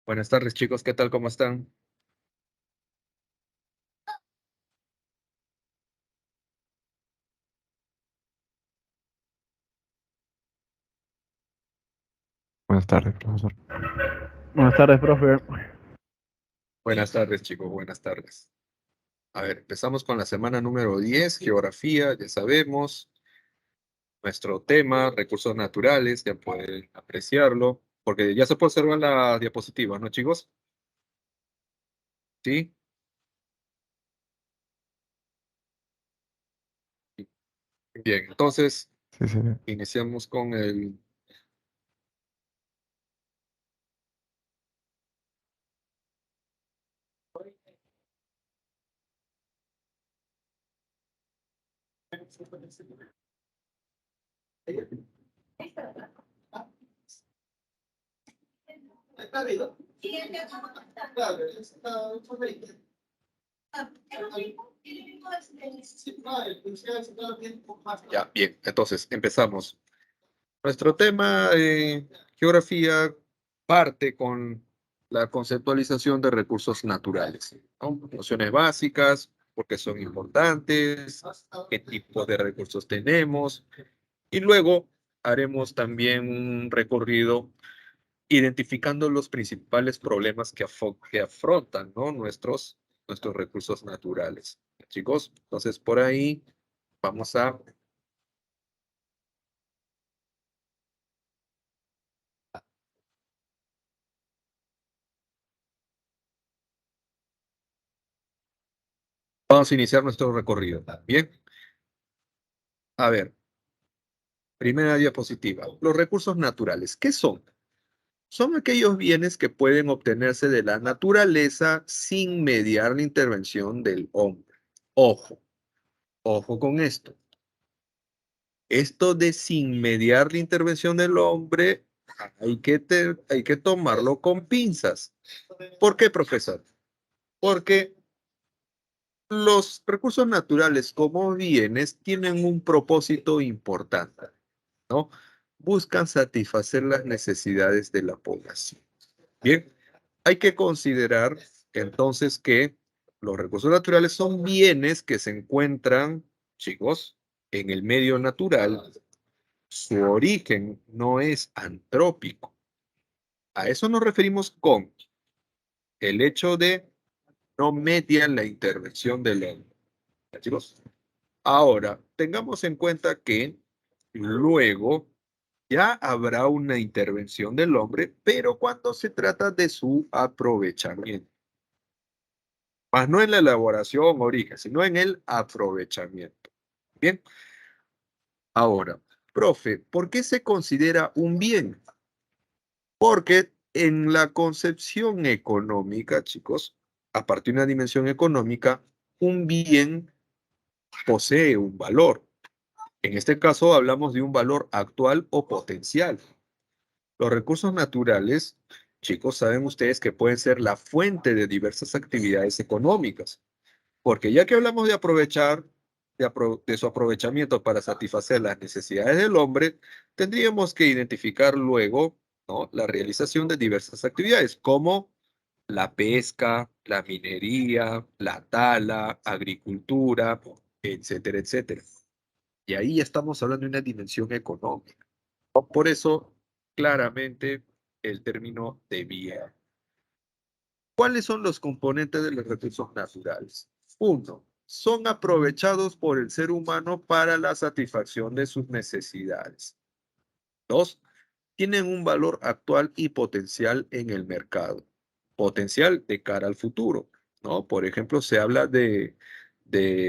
Buenas tardes, chicos. ¿Qué tal? ¿Cómo están? Buenas tardes, profesor. Buenas tardes, profe. Buenas tardes, chicos. Buenas tardes. A ver, empezamos con la semana número 10, geografía, ya sabemos. Nuestro tema, recursos naturales, ya pueden apreciarlo, porque ya se puede observar la diapositiva, ¿no, chicos? Sí. Bien, entonces Sí, sí. iniciamos con el... Ya, bien, entonces empezamos. Nuestro tema, geografía, parte con la conceptualización de recursos naturales, ¿no? Nociones básicas, por qué son importantes, qué tipo de recursos tenemos, y luego haremos también un recorrido identificando los principales problemas que afrontan, ¿no? nuestros recursos naturales. Chicos, entonces por ahí vamos vamos a iniciar nuestro recorrido. Bien, a ver. Primera diapositiva. Los recursos naturales. ¿Qué son? Son aquellos bienes que pueden obtenerse de la naturaleza sin mediar la intervención del hombre. Ojo, ojo con esto. Esto de sin mediar la intervención del hombre, hay que tomarlo con pinzas. ¿Por qué, profesor? Porque los recursos naturales como bienes tienen un propósito importante, ¿no? Buscan satisfacer las necesidades de la población. Bien, hay que considerar entonces que los recursos naturales son bienes que se encuentran, chicos, en el medio natural. Su origen no es antrópico. A eso nos referimos con el hecho de no median la intervención del hombre. Chicos, ahora tengamos en cuenta que luego ya habrá una intervención del hombre, pero cuando se trata de su aprovechamiento, más no en la elaboración origen, sino en el aprovechamiento. Bien, ahora, profe, ¿por qué se considera un bien? Porque en la concepción económica, chicos, a partir de una dimensión económica, un bien posee un valor. En este caso hablamos de un valor actual o potencial. Los recursos naturales, chicos, saben ustedes que pueden ser la fuente de diversas actividades económicas, porque ya que hablamos de aprovechar, de su aprovechamiento para satisfacer las necesidades del hombre, tendríamos que identificar luego, ¿no?, la realización de diversas actividades, como la pesca, la minería, la tala, agricultura, etcétera, etcétera. Y ahí ya estamos hablando de una dimensión económica. Por eso, claramente, el término de bien. ¿Cuáles son los componentes de los recursos naturales? Uno, son aprovechados por el ser humano para la satisfacción de sus necesidades. Dos, tienen un valor actual y potencial en el mercado. Potencial de cara al futuro, ¿no? Por ejemplo, se habla de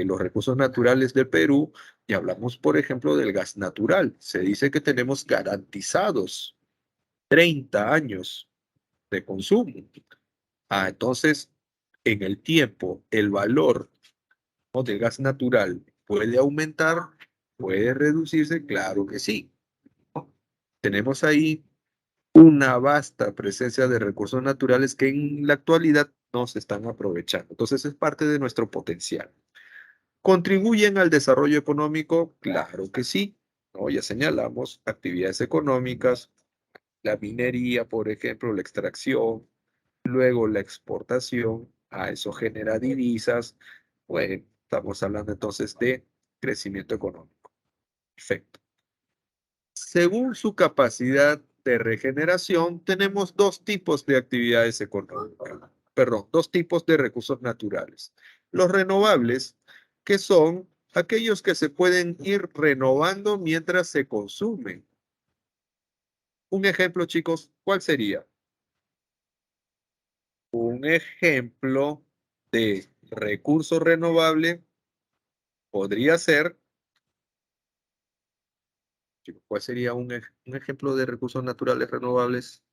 los recursos naturales de Perú y hablamos, por ejemplo, del gas natural. Se dice que tenemos garantizados 30 años de consumo. Entonces, en el tiempo, el valor, ¿no?, del gas natural puede aumentar, puede reducirse, claro que sí, ¿no? Tenemos ahí una vasta presencia de recursos naturales que en la actualidad no se están aprovechando. Entonces, es parte de nuestro potencial. ¿Contribuyen al desarrollo económico? Claro que sí, ¿no? Ya señalamos actividades económicas, la minería, por ejemplo, la extracción, luego la exportación, eso genera divisas, pues estamos hablando entonces de crecimiento económico. Perfecto. Según su capacidad de regeneración, tenemos dos tipos de actividades económicas, perdón, dos tipos de recursos naturales. Los renovables, que son aquellos que se pueden ir renovando mientras se consumen. Un ejemplo, chicos, ¿cuál sería? Un ejemplo de recurso renovable podría ser, chicos, ¿cuál sería un ejemplo de recursos naturales renovables?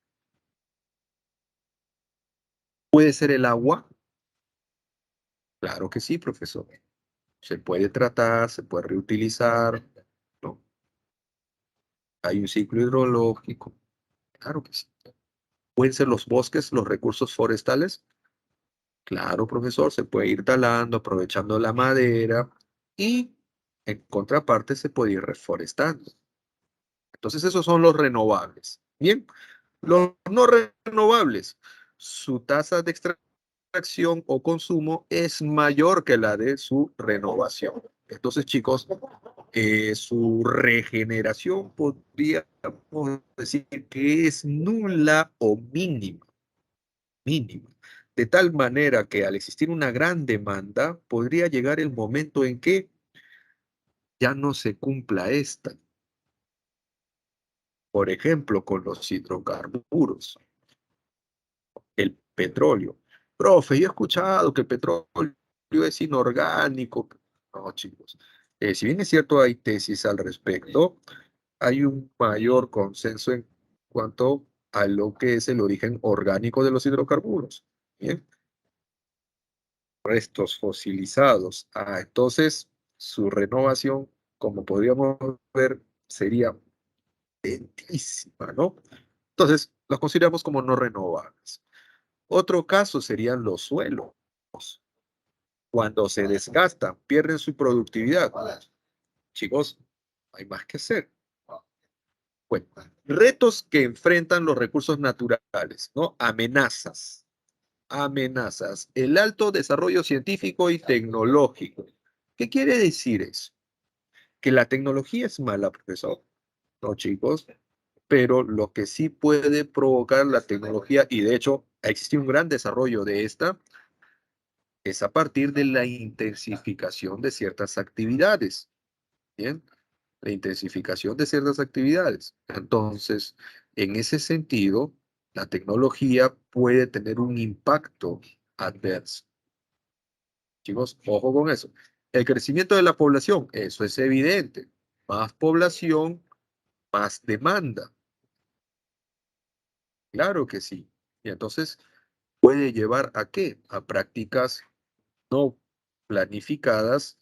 Puede ser el agua. Claro que sí, profesor. Se puede tratar, se puede reutilizar, ¿no? Hay un ciclo hidrológico. Claro que sí. ¿Pueden ser los bosques, los recursos forestales? Claro, profesor, se puede ir talando, aprovechando la madera y en contraparte se puede ir reforestando. Entonces esos son los renovables. Bien, los no renovables, su tasa de extracción o consumo es mayor que la de su renovación. Entonces, chicos, su regeneración podríamos decir que es nula o mínima, mínima. De tal manera que al existir una gran demanda, podría llegar el momento en que ya no se cumpla esta. Por ejemplo, con los hidrocarburos, el petróleo. Profe, yo he escuchado que el petróleo es inorgánico. No, chicos. Si bien es cierto, hay tesis al respecto, hay un mayor consenso en cuanto a lo que es el origen orgánico de los hidrocarburos. Bien, restos fosilizados. Entonces, su renovación, como podríamos ver, sería lentísima, ¿no? Entonces, los consideramos como no renovables. Otro caso serían los suelos. Cuando se desgastan, pierden su productividad. Chicos, no hay más que hacer. Bueno, retos que enfrentan los recursos naturales, ¿no? Amenazas. Amenazas. El alto desarrollo científico y tecnológico. ¿Qué quiere decir eso? Que la tecnología es mala, profesor. No, chicos. Pero lo que sí puede provocar la tecnología, y de hecho existe un gran desarrollo de esta, es a partir de la intensificación de ciertas actividades. Bien, la intensificación de ciertas actividades. Entonces, en ese sentido, la tecnología puede tener un impacto adverso. Chicos, ojo con eso. El crecimiento de la población, eso es evidente. Más población, más demanda. Claro que sí. Y entonces puede llevar a qué? A prácticas no planificadas,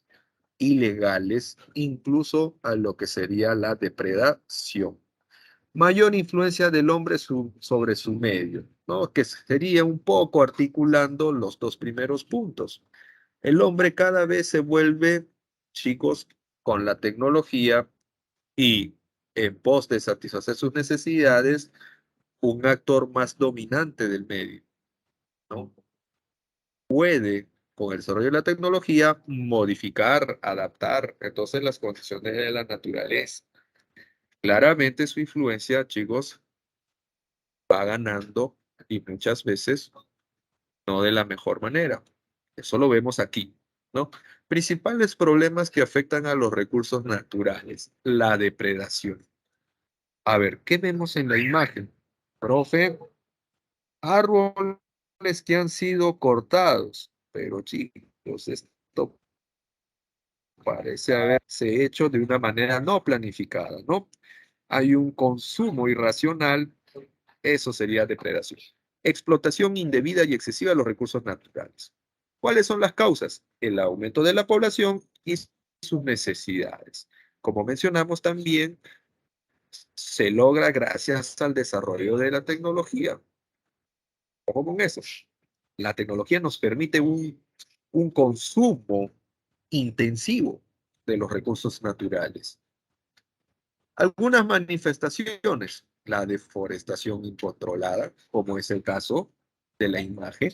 ilegales, incluso a lo que sería la depredación. Mayor influencia del hombre sobre su medio, ¿no? Que sería un poco articulando los dos primeros puntos. El hombre cada vez se vuelve, chicos, con la tecnología y en pos de satisfacer sus necesidades, un actor más dominante del medio, ¿no? Puede, con el desarrollo de la tecnología, modificar, adaptar entonces las condiciones de la naturaleza. Claramente su influencia, chicos, va ganando y muchas veces no de la mejor manera. Eso lo vemos aquí, ¿no? Principales problemas que afectan a los recursos naturales. La depredación. A ver, ¿qué vemos en la imagen? Profe, árboles que han sido cortados. Pero chicos, esto parece haberse hecho de una manera no planificada, ¿no? Hay un consumo irracional, eso sería depredación. Explotación indebida y excesiva de los recursos naturales. ¿Cuáles son las causas? El aumento de la población y sus necesidades. Como mencionamos también, se logra gracias al desarrollo de la tecnología. Ojo con eso. La tecnología nos permite un consumo intensivo de los recursos naturales. Algunas manifestaciones, la deforestación incontrolada, como es el caso de la imagen,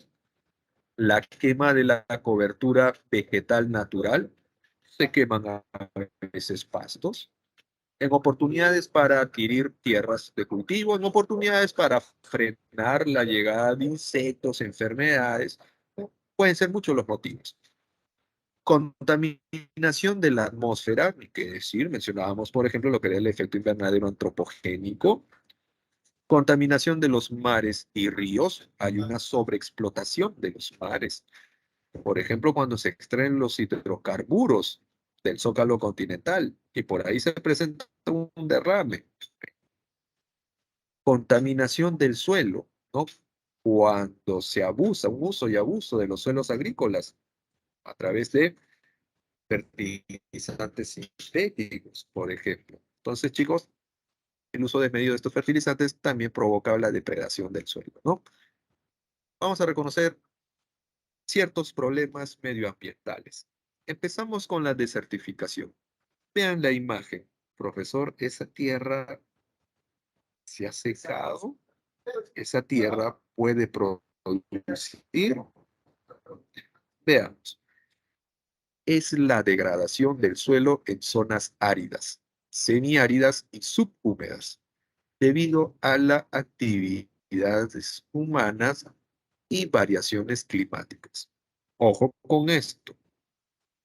la quema de la cobertura vegetal natural, se queman a veces pastos, en oportunidades para adquirir tierras de cultivo, en oportunidades para frenar la llegada de insectos, enfermedades, pueden ser muchos los motivos. Contaminación de la atmósfera, ni qué decir, mencionábamos por ejemplo lo que era el efecto invernadero antropogénico. Contaminación de los mares y ríos, hay una sobreexplotación de los mares. Por ejemplo, cuando se extraen los hidrocarburos del zócalo continental y por ahí se presenta un derrame. Contaminación del suelo, ¿no? Cuando se abusa, un uso y abuso de los suelos agrícolas a través de fertilizantes sintéticos, por ejemplo. Entonces, chicos, el uso desmedido de estos fertilizantes también provoca la depredación del suelo, ¿no? Vamos a reconocer ciertos problemas medioambientales. Empezamos con la desertificación. Vean la imagen. Profesor, esa tierra se ha secado, esa tierra puede producir. Veamos, es la degradación del suelo en zonas áridas, semiáridas y subhúmedas, debido a las actividades humanas y variaciones climáticas. Ojo con esto,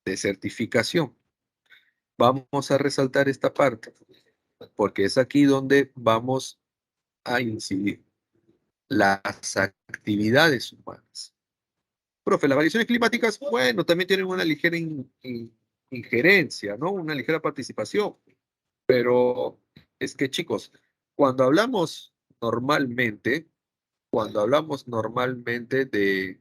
desertificación. Vamos a resaltar esta parte, porque es aquí donde vamos a incidir. Las actividades humanas. Profe, las variaciones climáticas, bueno, también tienen una ligera injerencia, ¿no? Una ligera participación. Pero es que, chicos, cuando hablamos normalmente, cuando hablamos normalmente de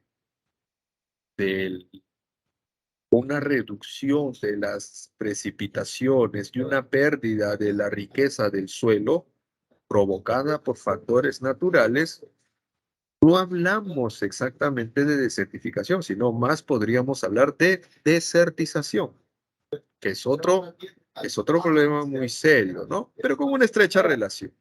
una reducción de las precipitaciones y una pérdida de la riqueza del suelo provocada por factores naturales, no hablamos exactamente de desertificación, sino más podríamos hablar de desertización, que es otro problema muy serio, ¿no? Pero con una estrecha relación.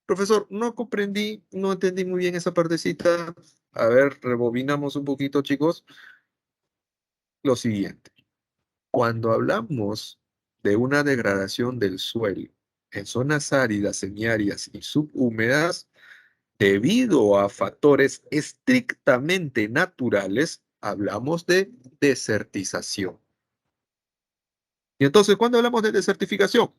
Profesor, no comprendí, no entendí muy bien esa partecita. A ver, rebobinamos un poquito, chicos. Lo siguiente, cuando hablamos de una degradación del suelo en zonas áridas, semiáridas y subhúmedas, debido a factores estrictamente naturales, hablamos de desertización. Y entonces, ¿cuándo hablamos de desertificación?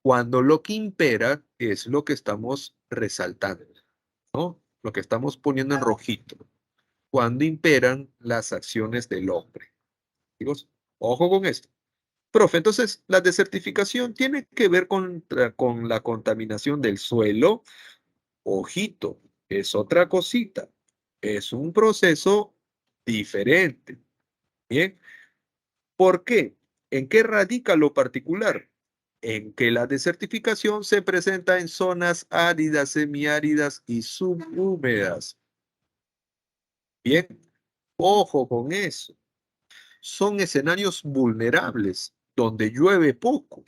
Cuando lo que impera es lo que estamos resaltando, ¿no? Lo que estamos poniendo en rojito. Cuando imperan las acciones del hombre. Chicos, ojo con esto. Profe, entonces, la desertificación tiene que ver con la contaminación del suelo. Ojito, es otra cosita. Es un proceso diferente. Bien, ¿por qué? ¿En qué radica lo particular? En que la desertificación se presenta en zonas áridas, semiáridas y subhúmedas. Bien, ojo con eso. Son escenarios vulnerables donde llueve poco.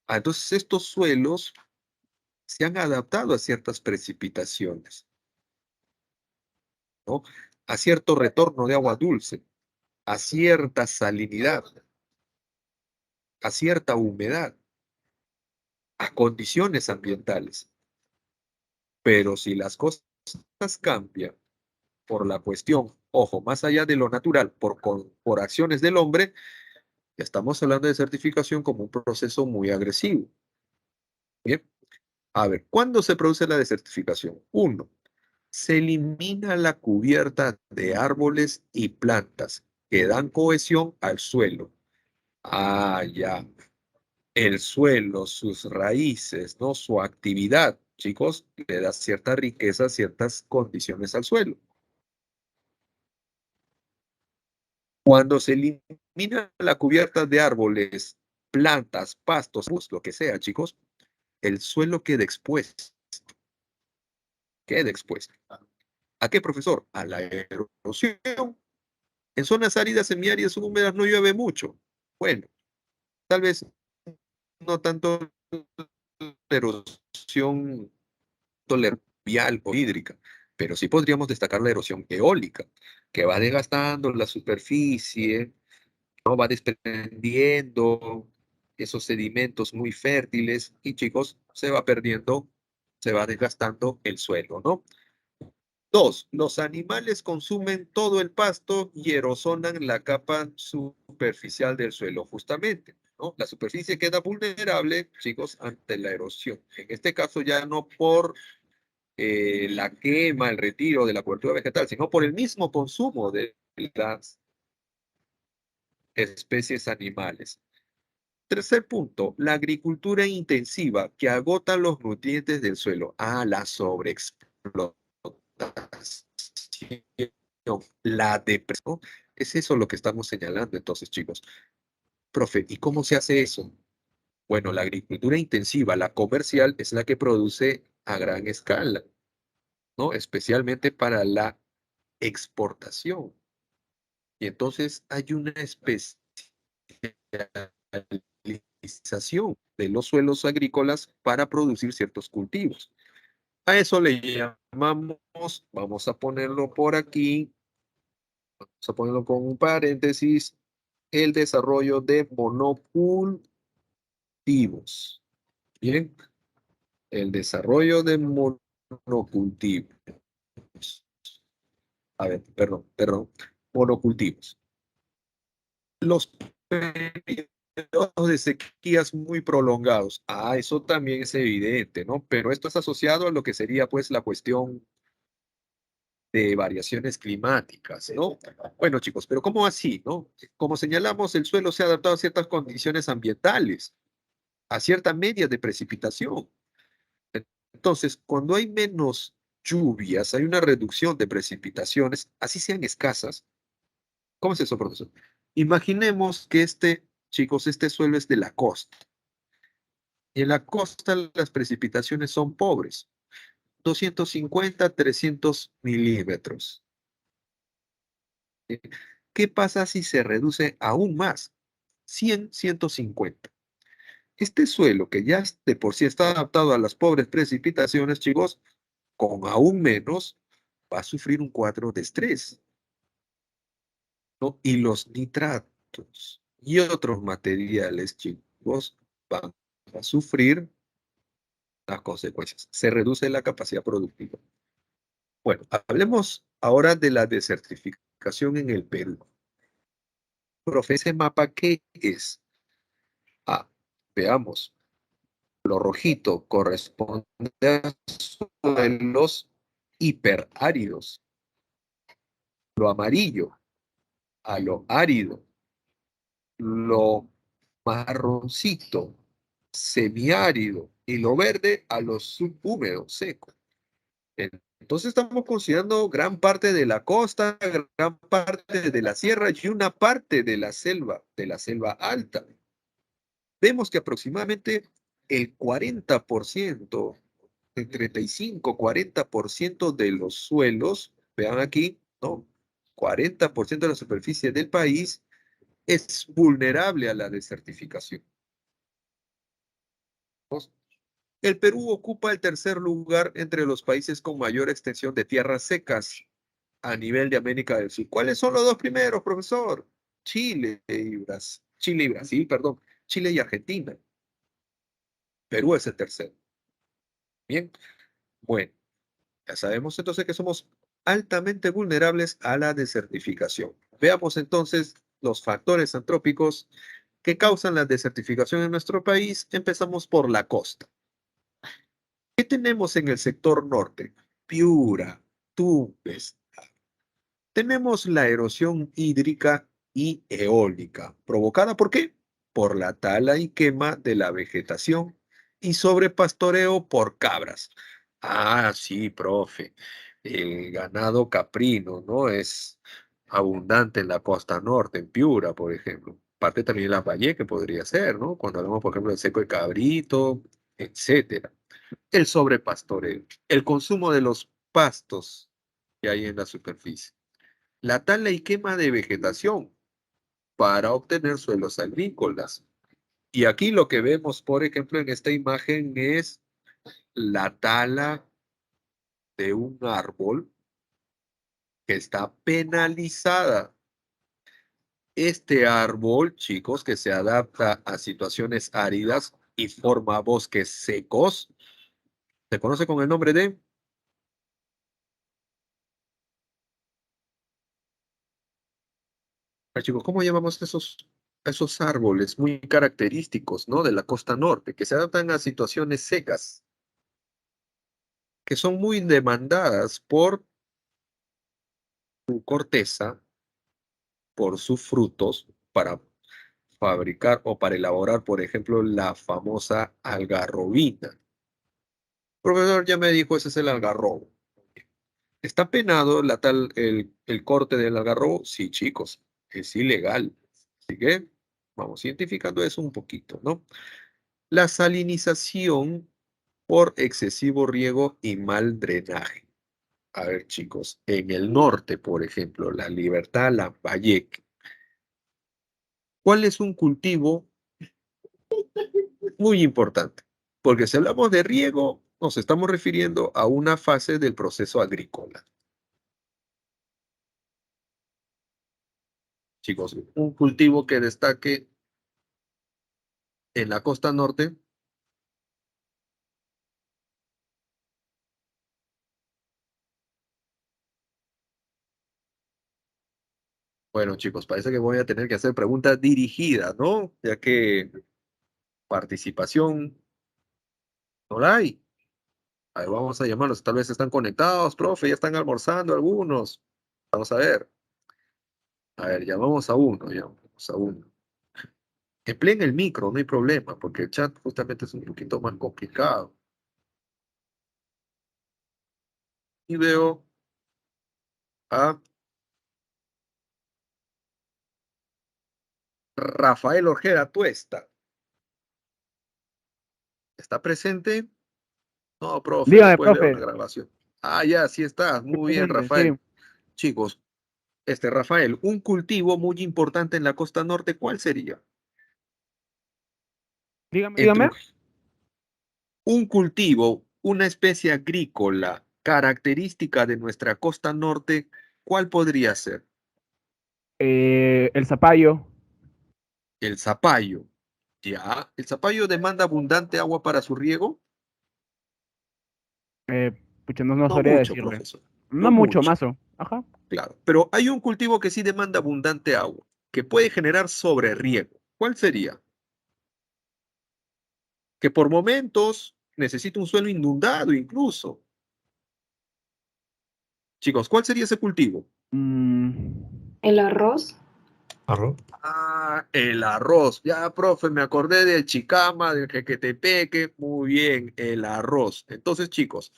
Entonces, estos suelos se han adaptado a ciertas precipitaciones, ¿no? A cierto retorno de agua dulce, a cierta salinidad, a cierta humedad, a condiciones ambientales. Pero si las cosas cambian por la cuestión, ojo, más allá de lo natural, por acciones del hombre, estamos hablando de certificación como un proceso muy agresivo. Bien, a ver, ¿cuándo se produce la desertificación? Uno, se elimina la cubierta de árboles y plantas que dan cohesión al suelo. Ya. El suelo, sus raíces, ¿no? Su actividad, chicos, le da cierta riqueza, ciertas condiciones al suelo. Cuando se elimina la cubierta de árboles, plantas, pastos, lo que sea, chicos, el suelo queda expuesto. Queda expuesto. ¿A qué, profesor? A la erosión. En zonas áridas, semiáridas, húmedas no llueve mucho. Bueno, tal vez no tanto erosión vial o hídrica, pero sí podríamos destacar la erosión eólica, que va desgastando la superficie, ¿no? Va desprendiendo esos sedimentos muy fértiles y, chicos, se va perdiendo, se va desgastando el suelo, ¿no? Dos, los animales consumen todo el pasto y erosionan la capa superficial del suelo, justamente, ¿no? La superficie queda vulnerable, chicos, ante la erosión. En este caso ya no por la quema, el retiro de la cobertura vegetal, sino por el mismo consumo de las especies animales. Tercer punto, la agricultura intensiva que agota los nutrientes del suelo. Ah, la sobreexplotación, la depresión. Es eso lo que estamos señalando entonces, chicos. Profe, ¿y cómo se hace eso? Bueno, la agricultura intensiva, la comercial, es la que produce a gran escala, ¿no? Especialmente para la exportación. Y entonces hay una especialización de los suelos agrícolas para producir ciertos cultivos. A eso le llamamos, vamos a ponerlo por aquí, vamos a ponerlo con un paréntesis, el desarrollo de monocultivos. Bien, el desarrollo de monocultivos. A ver, perdón, monocultivos. Los periodos de sequías muy prolongados. Ah, eso también es evidente, ¿no? Pero esto es asociado a lo que sería, pues, la cuestión de variaciones climáticas, ¿no? Bueno, chicos, pero ¿cómo así, no? Como señalamos, el suelo se ha adaptado a ciertas condiciones ambientales, a cierta media de precipitación. Entonces, cuando hay menos lluvias, hay una reducción de precipitaciones, así sean escasas. ¿Cómo es eso, profesor? Imaginemos que chicos, este suelo es de la costa. Y en la costa las precipitaciones son pobres, 250, 300 milímetros. ¿Qué pasa si se reduce aún más? 100, 150. Este suelo, que ya de por sí está adaptado a las pobres precipitaciones, chicos, con aún menos, va a sufrir un cuadro de estrés, ¿no? Y los nitratos y otros materiales, chicos, van a sufrir las consecuencias. Se reduce la capacidad productiva. Bueno, hablemos ahora de la desertificación en el Perú. Profe, ese mapa, ¿qué es? Ah, veamos. Lo rojito corresponde a suelos hiperáridos. Lo amarillo a lo árido. Lo marroncito, semiárido. Y lo verde a lo subhúmedo, seco. Entonces estamos considerando gran parte de la costa, gran parte de la sierra y una parte de la selva alta. Vemos que aproximadamente el 40%, el 35, 40% de los suelos, vean aquí, ¿no? 40% de la superficie del país es vulnerable a la desertificación. El Perú ocupa el tercer lugar entre los países con mayor extensión de tierras secas a nivel de América del Sur. ¿Cuáles son los dos primeros, profesor? Chile y Brasil, perdón. Chile y Argentina. Perú es el tercero. Bien, bueno, ya sabemos entonces que somos altamente vulnerables a la desertificación. Veamos entonces los factores antrópicos que causan la desertificación en nuestro país. Empezamos por la costa. ¿Qué tenemos en el sector norte? Piura, Tumbes. Tenemos la erosión hídrica y eólica, provocada ¿por qué? Por la tala y quema de la vegetación y sobrepastoreo por cabras. Ah, sí, profe. El ganado caprino, ¿no? Es abundante en la costa norte, en Piura, por ejemplo. Parte también de la valle que podría ser, ¿no? Cuando hablamos, por ejemplo, del seco de cabrito, etcétera. El sobrepastoreo, el consumo de los pastos que hay en la superficie, la tala y quema de vegetación para obtener suelos agrícolas. Y aquí lo que vemos, por ejemplo, en esta imagen es la tala de un árbol que está penalizada. Este árbol, chicos, que se adapta a situaciones áridas y forma bosques secos, se conoce con el nombre de... Chicos, ¿cómo llamamos esos árboles muy característicos, ¿no? De la costa norte, que se adaptan a situaciones secas, que son muy demandadas por su corteza, por sus frutos, para fabricar o para elaborar, por ejemplo, la famosa algarrobina. Profesor, ya me dijo, ese es el algarrobo. ¿Está penado el corte del algarrobo? Sí, chicos, es ilegal. Así que vamos identificando eso un poquito, ¿no? La salinización por excesivo riego y mal drenaje. A ver, chicos, en el norte, por ejemplo, la Libertad Lambayeque, ¿cuál es un cultivo muy importante? Porque si hablamos de riego, nos estamos refiriendo a una fase del proceso agrícola. Chicos, un cultivo que destaque en la costa norte. Bueno, chicos, parece que voy a tener que hacer preguntas dirigidas, ¿no? Ya que participación no la hay. A ver, vamos a llamarlos. Tal vez están conectados, profe, ya están almorzando algunos. Vamos a ver. A ver, llamamos a uno, llamamos a uno. Empleen el micro, no hay problema, porque el chat justamente es un poquito más complicado. Y veo a Rafael Orjera Tuesta. ¿Está presente? No, profe, Dígame, después veo la profe. grabación. Ah, ya, sí está. Sí, Muy bien, presente, sí. Rafael. Chicos, Rafael, un cultivo muy importante en la costa norte, ¿cuál sería? Dígame, En dígame. Trujillo. Un cultivo, una especie agrícola característica de nuestra costa norte, ¿cuál podría ser? El zapallo. El zapallo. Ya, ¿el zapallo demanda abundante agua para su riego? Eh, Pucha, no No sabría mucho, decirle. profesor, No no mucho, mucho, mazo. Ajá. claro. Pero hay un cultivo que sí demanda abundante agua, que puede generar sobreriego. ¿Cuál sería? Que por momentos necesita un suelo inundado incluso. Chicos, ¿cuál sería ese cultivo? El arroz. Arroz. Ah, el arroz. Ya, profe, me acordé del chicama, del jequetepeque. Muy bien, el arroz. Entonces, chicos,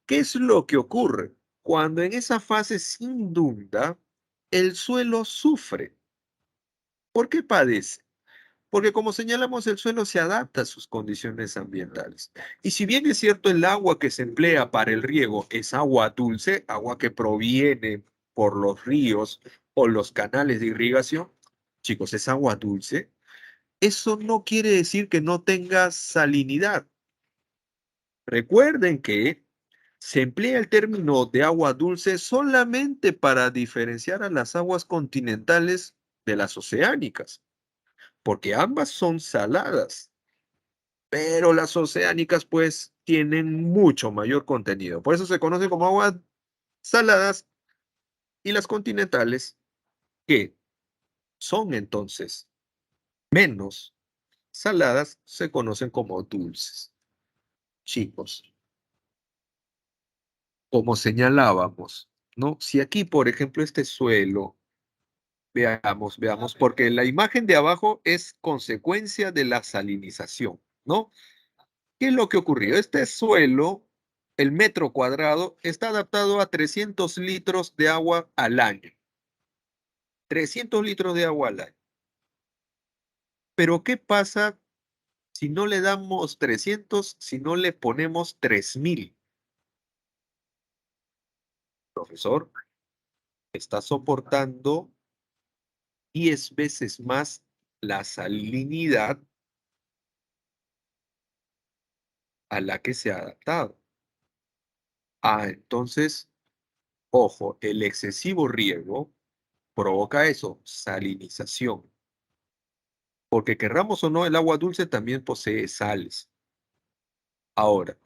¿qué es lo que ocurre? Cuando en esa fase se inunda, el suelo sufre. ¿Por qué padece? Porque como señalamos, el suelo se adapta a sus condiciones ambientales. Y si bien es cierto, el agua que se emplea para el riego es agua dulce, agua que proviene por los ríos o los canales de irrigación, chicos, es agua dulce, eso no quiere decir que no tenga salinidad. Recuerden que se emplea el término de agua dulce solamente para diferenciar a las aguas continentales de las oceánicas, porque ambas son saladas, pero las oceánicas pues tienen mucho mayor contenido. Por eso se conoce como aguas saladas, y las continentales, que son entonces menos saladas, se conocen como dulces. Chicos, como señalábamos, ¿no? Si aquí, por ejemplo, este suelo, veamos, porque la imagen de abajo es consecuencia de la salinización, ¿no? ¿Qué es lo que ocurrió? Este suelo, el metro cuadrado, está adaptado a 300 litros de agua al año. 300 litros de agua al año. Pero ¿qué pasa si no le damos 300, si no le ponemos 3000? Profesor, está soportando 10 veces más la salinidad a la que se ha adaptado. Entonces, ojo, el excesivo riego provoca eso, salinización. Porque querramos o no, el agua dulce también posee sales. Ahora,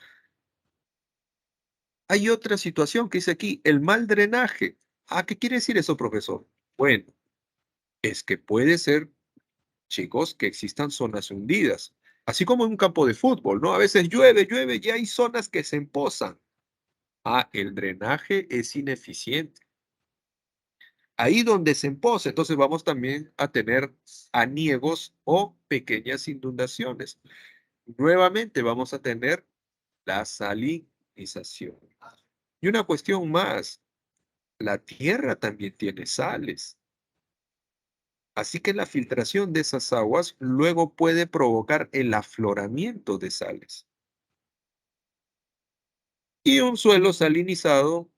hay otra situación que dice aquí, el mal drenaje. ¿Qué quiere decir eso, profesor? Bueno, es que puede ser, chicos, que existan zonas hundidas, así como en un campo de fútbol, ¿no? A veces llueve, llueve y hay zonas que se empozan. El drenaje es ineficiente. Ahí donde se empoza, entonces vamos también a tener aniegos o pequeñas inundaciones. Nuevamente vamos a tener la salinización. Y una cuestión más, la tierra también tiene sales. Así que la filtración de esas aguas luego puede provocar el afloramiento de sales. Y un suelo salinizado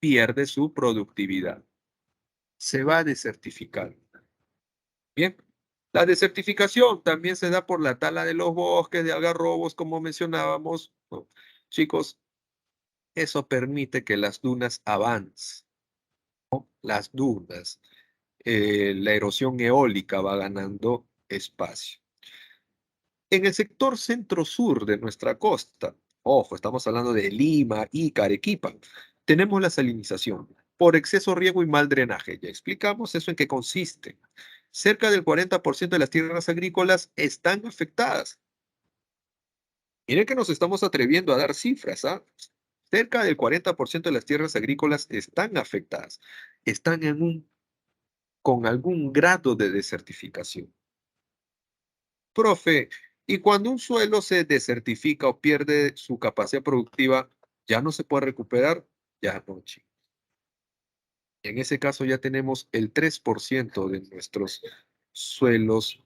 pierde su productividad. Se va a desertificar. Bien, la desertificación también se da por la tala de los bosques, de algarrobos, como mencionábamos, ¿no? Chicos, eso permite que las dunas avancen. Las dunas, la erosión eólica va ganando espacio. En el sector centro-sur de nuestra costa, ojo, estamos hablando de Lima, Ica, Arequipa, tenemos la salinización por exceso riego y mal drenaje. Ya explicamos eso en qué consiste. Cerca del 40% de las tierras agrícolas están afectadas. Miren que nos estamos atreviendo a dar cifras, ¿ah? Cerca del 40% de las tierras agrícolas están afectadas. Están con algún grado de desertificación. Profe, y cuando un suelo se desertifica o pierde su capacidad productiva, ¿ya no se puede recuperar? Ya no, chicos. En ese caso ya tenemos el 3% de nuestros suelos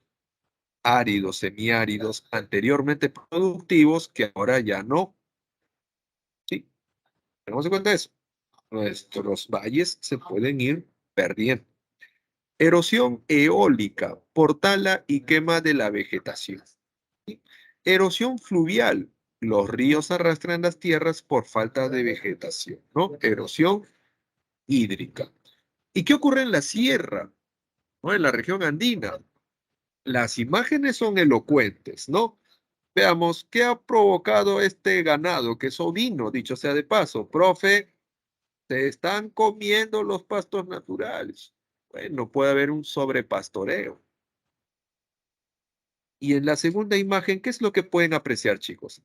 áridos, semiáridos, anteriormente productivos, que ahora ya no. ¿Sí? Tenemos en cuenta eso. Nuestros valles se pueden ir perdiendo. Erosión eólica por tala y quema de la vegetación. ¿Sí? Erosión fluvial. Los ríos arrastran las tierras por falta de vegetación, ¿no? Erosión hídrica. ¿Y qué ocurre en la sierra, ¿no? En la región andina? Las imágenes son elocuentes, ¿no? Veamos, ¿qué ha provocado este ganado? Que es ovino, dicho sea de paso. Profe, se están comiendo los pastos naturales. Bueno, puede haber un sobrepastoreo. Y en la segunda imagen, ¿qué es lo que pueden apreciar, chicos?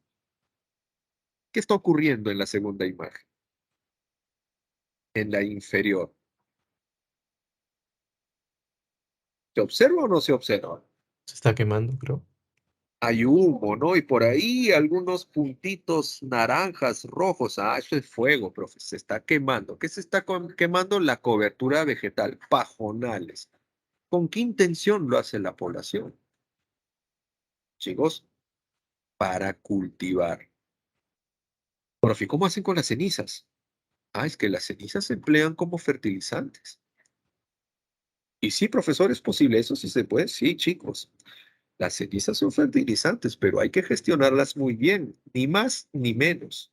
¿Qué está ocurriendo en la segunda imagen? En la inferior. ¿Se observa o no se observa? Se está quemando, creo. Hay humo, ¿no? Y por ahí algunos puntitos naranjas, rojos. Eso es fuego, profe. Se está quemando. ¿Qué se está quemando? La cobertura vegetal, pajonales. ¿Con qué intención lo hace la población? Chicos, para cultivar. Profe, ¿cómo hacen con las cenizas? Es que las cenizas se emplean como fertilizantes. Y sí, profesor, es posible, eso sí se puede. Sí, chicos. Las cenizas son fertilizantes, pero hay que gestionarlas muy bien, ni más ni menos.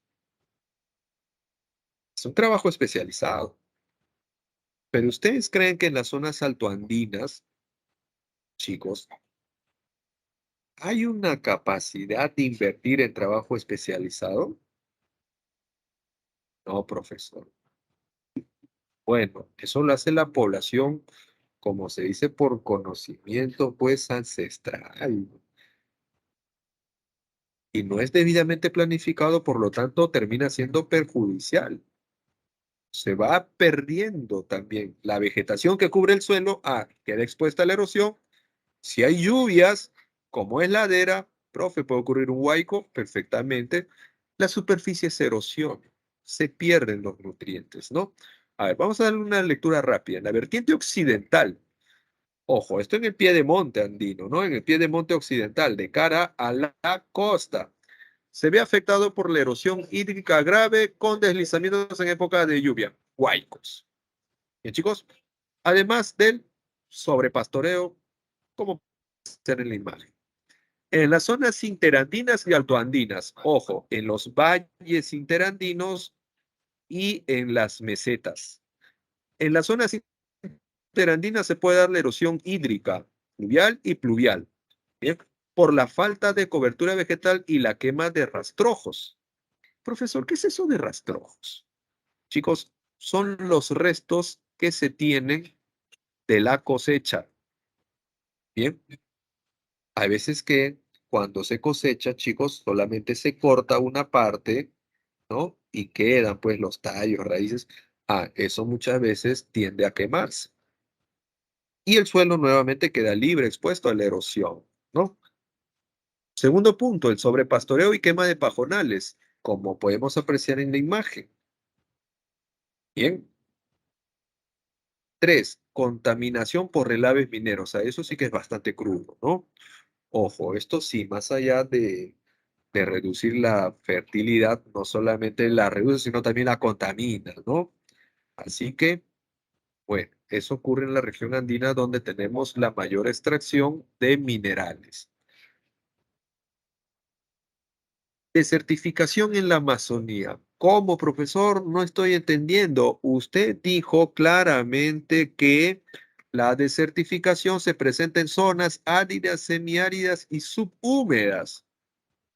Es un trabajo especializado. Pero ¿ustedes creen que en las zonas altoandinas, chicos, hay una capacidad de invertir en trabajo especializado? No, profesor. Bueno, eso lo hace la población, como se dice, por conocimiento, pues, ancestral. Y no es debidamente planificado, por lo tanto, termina siendo perjudicial. Se va perdiendo también la vegetación que cubre el suelo, queda expuesta a la erosión. Si hay lluvias, como es ladera, profe, puede ocurrir un huaico perfectamente. La superficie se erosiona, se pierden los nutrientes, ¿no? A ver, vamos a darle una lectura rápida. En la vertiente occidental, ojo, esto en el pie de monte andino, ¿no? En el pie de monte occidental, de cara a la costa, se ve afectado por la erosión hídrica grave con deslizamientos en época de lluvia, huaicos. Bien, chicos, además del sobrepastoreo, como ser en la imagen. En las zonas interandinas y altoandinas, ojo, en los valles interandinos y en las mesetas. En las zonas interandinas se puede dar la erosión hídrica, fluvial y pluvial, ¿bien? Por la falta de cobertura vegetal y la quema de rastrojos. Profesor, ¿qué es eso de rastrojos? Chicos, son los restos que se tienen de la cosecha. Bien, hay veces que cuando se cosecha, chicos, solamente se corta una parte, ¿no? Y quedan pues los tallos, raíces. Eso muchas veces tiende a quemarse. Y el suelo nuevamente queda libre, expuesto a la erosión, ¿no? Segundo punto, el sobrepastoreo y quema de pajonales, como podemos apreciar en la imagen. Bien. 3, contaminación por relaves mineros. Eso sí que es bastante crudo, ¿no? Ojo, esto sí, más allá de reducir la fertilidad, no solamente la reduce, sino también la contamina, ¿no? Así que, bueno, eso ocurre en la región andina donde tenemos la mayor extracción de minerales. Desertificación en la Amazonía. ¿Cómo, profesor? No estoy entendiendo. Usted dijo claramente que la desertificación se presenta en zonas áridas, semiáridas y subhúmedas.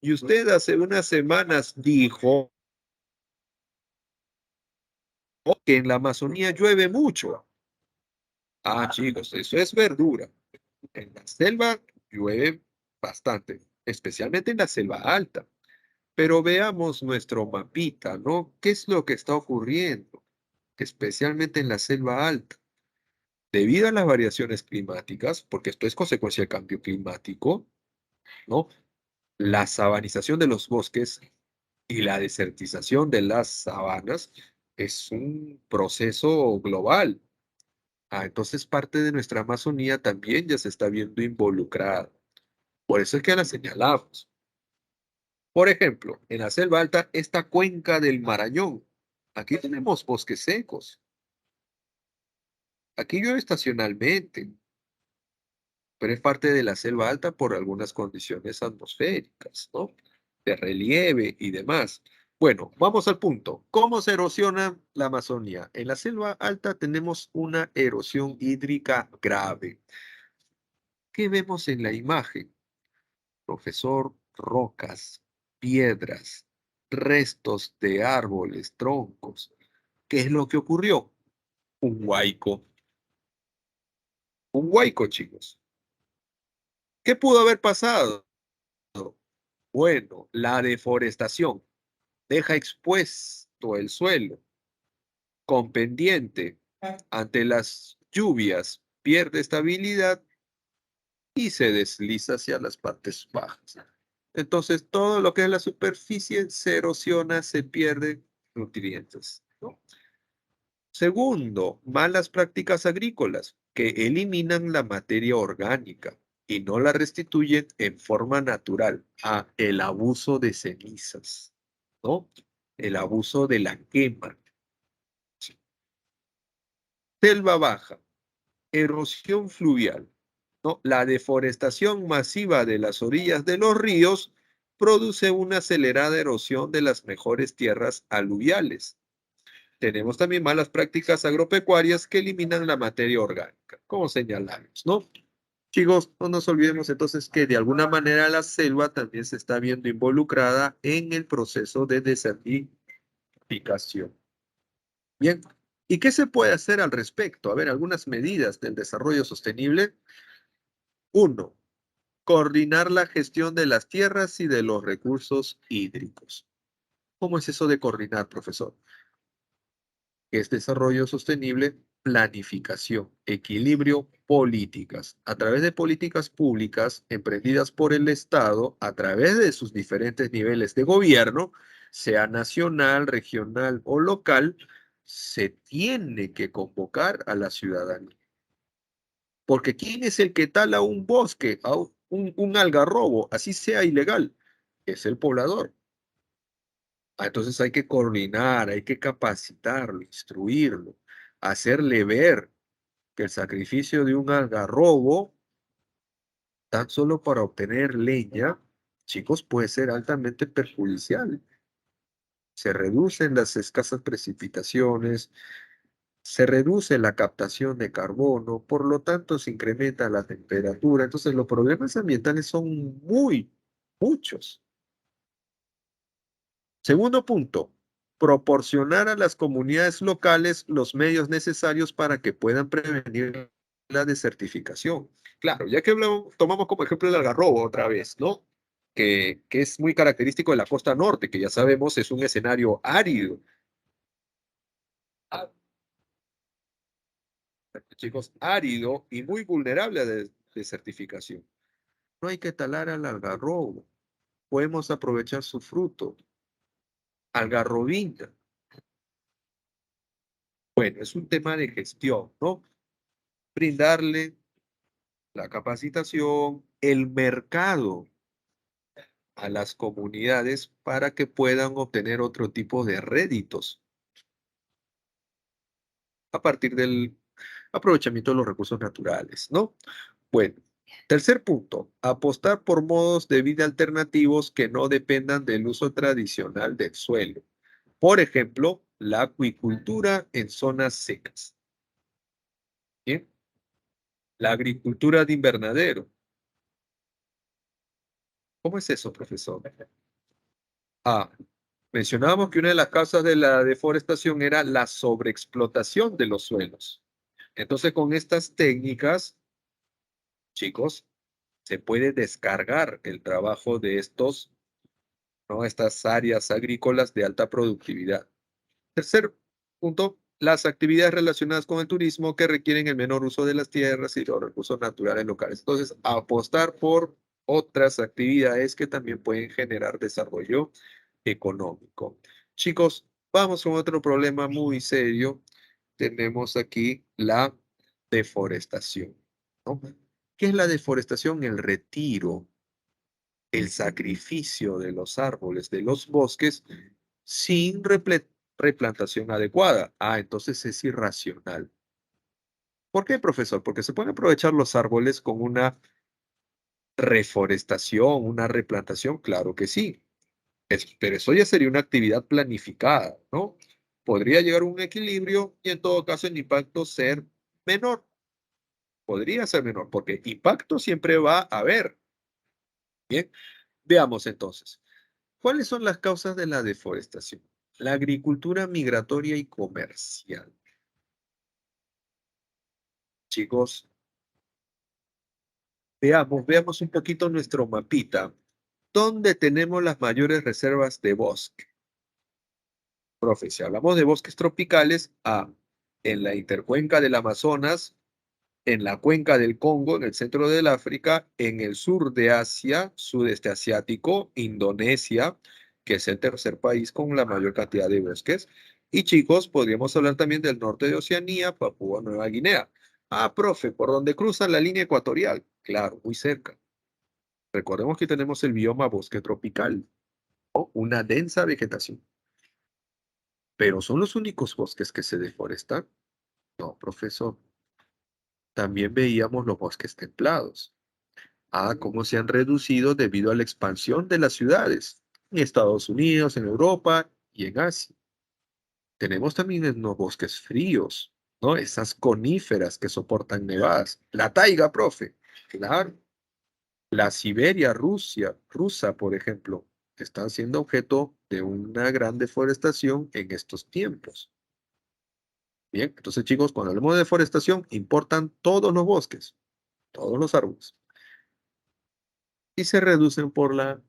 Y usted hace unas semanas dijo que en la Amazonía llueve mucho. Chicos, eso es verdura. En la selva llueve bastante, especialmente en la selva alta. Pero veamos nuestro mapita, ¿no? ¿Qué es lo que está ocurriendo? Especialmente en la selva alta. Debido a las variaciones climáticas, porque esto es consecuencia del cambio climático, ¿no? La sabanización de los bosques y la desertización de las sabanas es un proceso global. Entonces parte de nuestra Amazonía también ya se está viendo involucrada. Por eso es que la señalamos. Por ejemplo, en la selva alta, esta cuenca del Marañón. Aquí tenemos bosques secos. Aquí llueve estacionalmente, pero es parte de la selva alta por algunas condiciones atmosféricas, ¿no? De relieve y demás. Bueno, vamos al punto. ¿Cómo se erosiona la Amazonía? En la selva alta tenemos una erosión hídrica grave. ¿Qué vemos en la imagen? Profesor, rocas, piedras, restos de árboles, troncos. ¿Qué es lo que ocurrió? Un huaico. Un huaico, chicos. ¿Qué pudo haber pasado? Bueno, la deforestación deja expuesto el suelo con pendiente ante las lluvias, pierde estabilidad y se desliza hacia las partes bajas. Entonces, todo lo que es la superficie se erosiona, se pierden nutrientes, ¿no? Segundo, malas prácticas agrícolas que eliminan la materia orgánica y no la restituyen en forma natural. El abuso de cenizas, ¿no? El abuso de la quema. Selva baja, erosión fluvial, ¿no? La deforestación masiva de las orillas de los ríos produce una acelerada erosión de las mejores tierras aluviales. Tenemos también malas prácticas agropecuarias que eliminan la materia orgánica, como señalamos, ¿no? Chicos, no nos olvidemos entonces que de alguna manera la selva también se está viendo involucrada en el proceso de desertificación. Bien, ¿y qué se puede hacer al respecto? A ver, algunas medidas del desarrollo sostenible. 1, coordinar la gestión de las tierras y de los recursos hídricos. ¿Cómo es eso de coordinar, profesor? Es desarrollo sostenible, planificación, equilibrio, políticas. A través de políticas públicas emprendidas por el Estado, a través de sus diferentes niveles de gobierno, sea nacional, regional o local, se tiene que convocar a la ciudadanía. Porque ¿quién es el que tala un bosque, un algarrobo, así sea ilegal? Es el poblador. Entonces hay que coordinar, hay que capacitarlo, instruirlo, hacerle ver que el sacrificio de un algarrobo tan solo para obtener leña, chicos, puede ser altamente perjudicial. Se reducen las escasas precipitaciones, se reduce la captación de carbono, por lo tanto se incrementa la temperatura. Entonces los problemas ambientales son muchos. Segundo punto, proporcionar a las comunidades locales los medios necesarios para que puedan prevenir la desertificación. Claro, ya que tomamos como ejemplo el algarrobo otra vez, ¿no? Que es muy característico de la costa norte, que ya sabemos es un escenario árido. Ah, chicos, árido y muy vulnerable a desertificación. No hay que talar al algarrobo, podemos aprovechar su fruto, algarrobina. Bueno, es un tema de gestión, ¿no? Brindarle la capacitación, el mercado a las comunidades para que puedan obtener otro tipo de réditos a partir del aprovechamiento de los recursos naturales, ¿no? Bueno, tercer punto, apostar por modos de vida alternativos que no dependan del uso tradicional del suelo. Por ejemplo, la acuicultura en zonas secas. ¿Bien? La agricultura de invernadero. ¿Cómo es eso, profesor? Ah, mencionábamos que una de las causas de la deforestación era la sobreexplotación de los suelos. Entonces, con estas técnicas, chicos, se puede descargar el trabajo de ¿no? Estas áreas agrícolas de alta productividad. Tercer punto, las actividades relacionadas con el turismo que requieren el menor uso de las tierras y los recursos naturales locales. Entonces, apostar por otras actividades que también pueden generar desarrollo económico. Chicos, vamos con otro problema muy serio. Tenemos aquí la deforestación, ¿no? ¿Qué es la deforestación? El retiro, el sacrificio de los árboles, de los bosques, sin replantación adecuada. Ah, entonces es irracional. ¿Por qué, profesor? Porque se pueden aprovechar los árboles con una reforestación, una replantación, claro que sí. Pero eso ya sería una actividad planificada, ¿no? Podría llegar a un equilibrio y en todo caso el impacto ser menor. Podría ser menor, porque impacto siempre va a haber. Bien, veamos entonces. ¿Cuáles son las causas de la deforestación? La agricultura migratoria y comercial. Chicos, veamos un poquito nuestro mapita. ¿Dónde tenemos las mayores reservas de bosque? Profe, si hablamos de bosques tropicales, en la intercuenca del Amazonas, en la cuenca del Congo, en el centro del África, en el sur de Asia, sudeste asiático, Indonesia, que es el tercer país con la mayor cantidad de bosques. Y chicos, podríamos hablar también del norte de Oceanía, Papúa Nueva Guinea. Ah, profe, ¿por dónde cruzan la línea ecuatorial? Claro, muy cerca. Recordemos que tenemos el bioma bosque tropical, o una densa vegetación. ¿Pero son los únicos bosques que se deforestan? No, profesor. También veíamos los bosques templados. Cómo se han reducido debido a la expansión de las ciudades en Estados Unidos, en Europa y en Asia. Tenemos también en los bosques fríos, ¿no? Esas coníferas que soportan nevadas. La taiga, profe. Claro. La Siberia, rusa, por ejemplo, están siendo objeto de una gran deforestación en estos tiempos. Bien, entonces chicos, cuando hablamos de deforestación, importan todos los bosques, todos los árboles. Y se reducen por la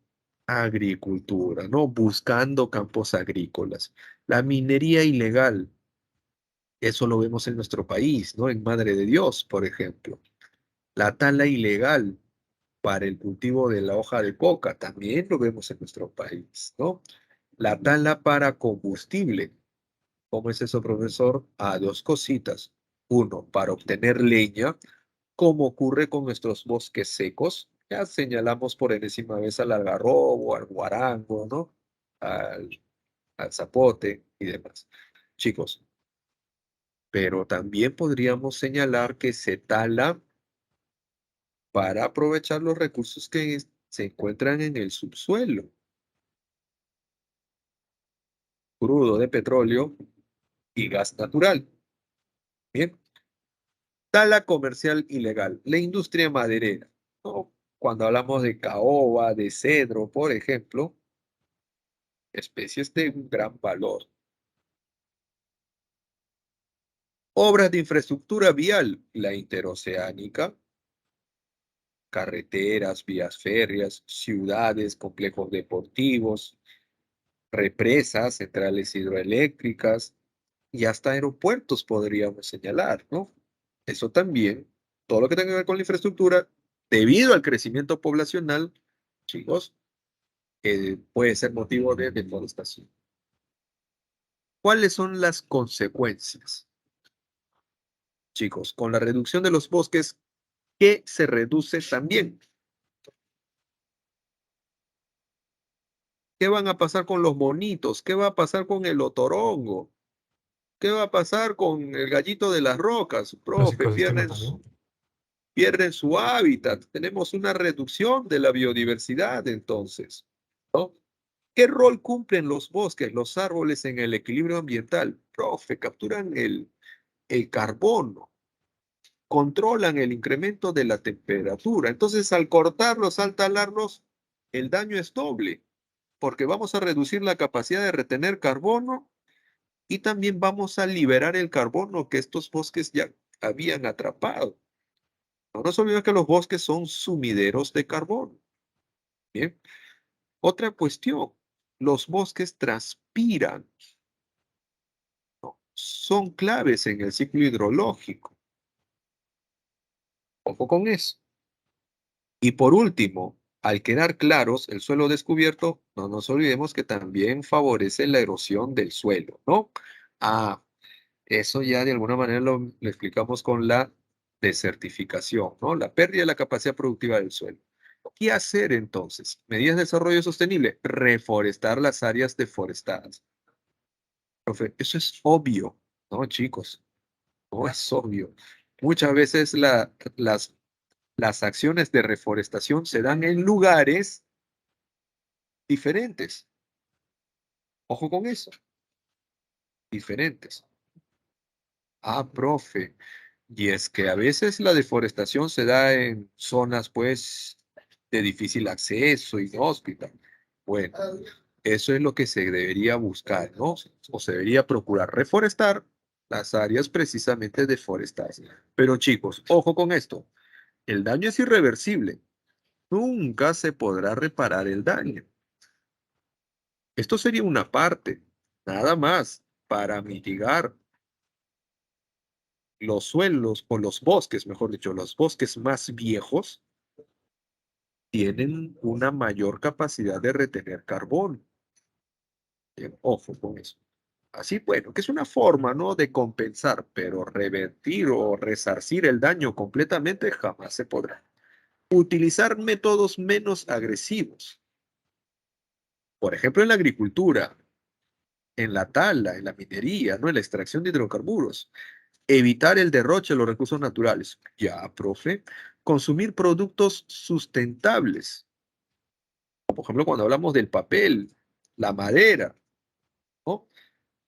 agricultura, ¿no? Buscando campos agrícolas. La minería ilegal, eso lo vemos en nuestro país, ¿no? En Madre de Dios, por ejemplo. La tala ilegal para el cultivo de la hoja de coca, también lo vemos en nuestro país, ¿no? La tala para combustible. ¿Cómo es eso, profesor? Dos cositas. Uno, para obtener leña, como ocurre con nuestros bosques secos. Ya señalamos por enésima vez al algarrobo, al guarango, ¿no? Al, al zapote y demás. Chicos, pero también podríamos señalar que se tala para aprovechar los recursos que se encuentran en el subsuelo. Crudo de petróleo y gas natural. Bien. Tala comercial ilegal. La industria maderera, ¿no? Cuando hablamos de caoba, de cedro, por ejemplo, especies de un gran valor. Obras de infraestructura vial, la interoceánica, carreteras, vías férreas, ciudades, complejos deportivos, represas, centrales hidroeléctricas y hasta aeropuertos podríamos señalar, ¿no? Eso también, todo lo que tenga que ver con la infraestructura, debido al crecimiento poblacional, chicos, puede ser motivo de deforestación. ¿Cuáles son las consecuencias? Chicos, con la reducción de los bosques, ¿qué se reduce también? ¿Qué van a pasar con los bonitos? ¿Qué va a pasar con el otorongo? ¿Qué va a pasar con el gallito de las rocas? Los Profe, ecosistemas también. pierden su hábitat. Tenemos una reducción de la biodiversidad entonces, ¿no? ¿Qué rol cumplen los bosques, los árboles en el equilibrio ambiental? Profe, capturan el carbono, controlan el incremento de la temperatura. Entonces, al cortarlos, al talarlos, el daño es doble, porque vamos a reducir la capacidad de retener carbono y también vamos a liberar el carbono que estos bosques ya habían atrapado. No nos olvidemos que los bosques son sumideros de carbono. Bien. Otra cuestión, los bosques transpiran, ¿no? Son claves en el ciclo hidrológico. Ojo con eso. Y por último, al quedar claros el suelo descubierto, no nos olvidemos que también favorece la erosión del suelo, ¿no? Ah, eso ya de alguna manera lo explicamos con la desertificación, ¿no? La pérdida de la capacidad productiva del suelo. ¿Qué hacer entonces? Medidas de desarrollo sostenible, reforestar las áreas deforestadas. Profe, eso es obvio, ¿no, chicos? No es obvio. Muchas veces las acciones de reforestación se dan en lugares diferentes. Ojo con eso, diferentes. Ah, profe, y es que a veces la deforestación se da en zonas, pues, de difícil acceso, inhóspita. Bueno, eso es lo que se debería buscar, ¿no? O se debería procurar reforestar las áreas precisamente deforestadas. Pero chicos, ojo con esto, el daño es irreversible. Nunca se podrá reparar el daño. Esto sería una parte, nada más, para mitigar los suelos o los bosques, mejor dicho, los bosques más viejos tienen una mayor capacidad de retener carbón. Ojo con eso. Así, bueno, que es una forma, ¿no? De compensar, pero revertir o resarcir el daño completamente jamás se podrá. Utilizar métodos menos agresivos. Por ejemplo, en la agricultura, en la tala, en la minería, ¿no? En la extracción de hidrocarburos. Evitar el derroche de los recursos naturales. Ya, profe. Consumir productos sustentables. Por ejemplo, cuando hablamos del papel, la madera, ¿no?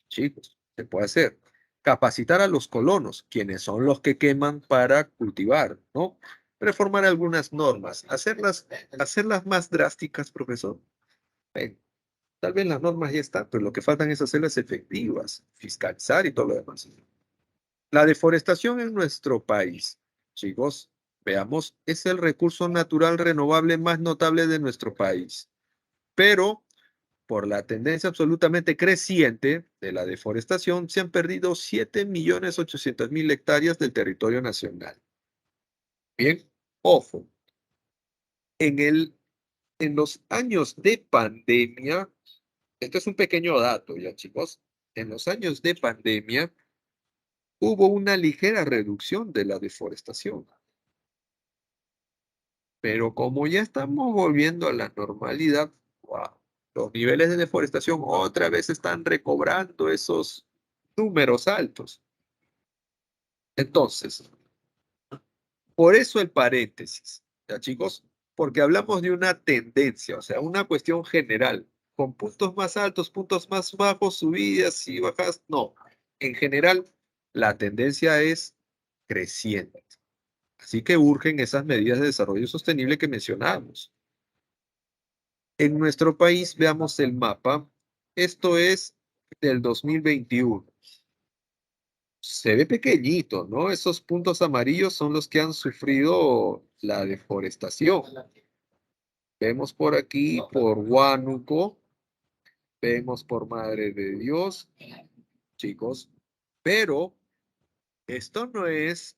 Chicos, se puede hacer. Capacitar a los colonos, quienes son los que queman para cultivar, ¿no? Reformar algunas normas, hacerlas más drásticas, profesor. Ven, tal vez las normas ya están, pero lo que faltan es hacerlas efectivas, fiscalizar y todo lo demás. La deforestación en nuestro país, chicos, veamos, es el recurso natural renovable más notable de nuestro país. Pero por la tendencia absolutamente creciente de la deforestación, se han perdido 7.800.000 hectáreas del territorio nacional. Bien, ojo, en los años de pandemia, esto es un pequeño dato ya, chicos, en los años de pandemia hubo una ligera reducción de la deforestación. Pero como ya estamos volviendo a la normalidad, wow, los niveles de deforestación otra vez están recobrando esos números altos. Entonces, por eso el paréntesis. ¿Ya, chicos? Porque hablamos de una tendencia, o sea, una cuestión general, con puntos más altos, puntos más bajos, subidas y bajadas. No, en general, la tendencia es creciente. Así que urgen esas medidas de desarrollo sostenible que mencionamos. En nuestro país, veamos el mapa. Esto es del 2021. Se ve pequeñito, ¿no? Esos puntos amarillos son los que han sufrido la deforestación. Vemos por aquí, por Huánuco, vemos por Madre de Dios, chicos, pero esto no es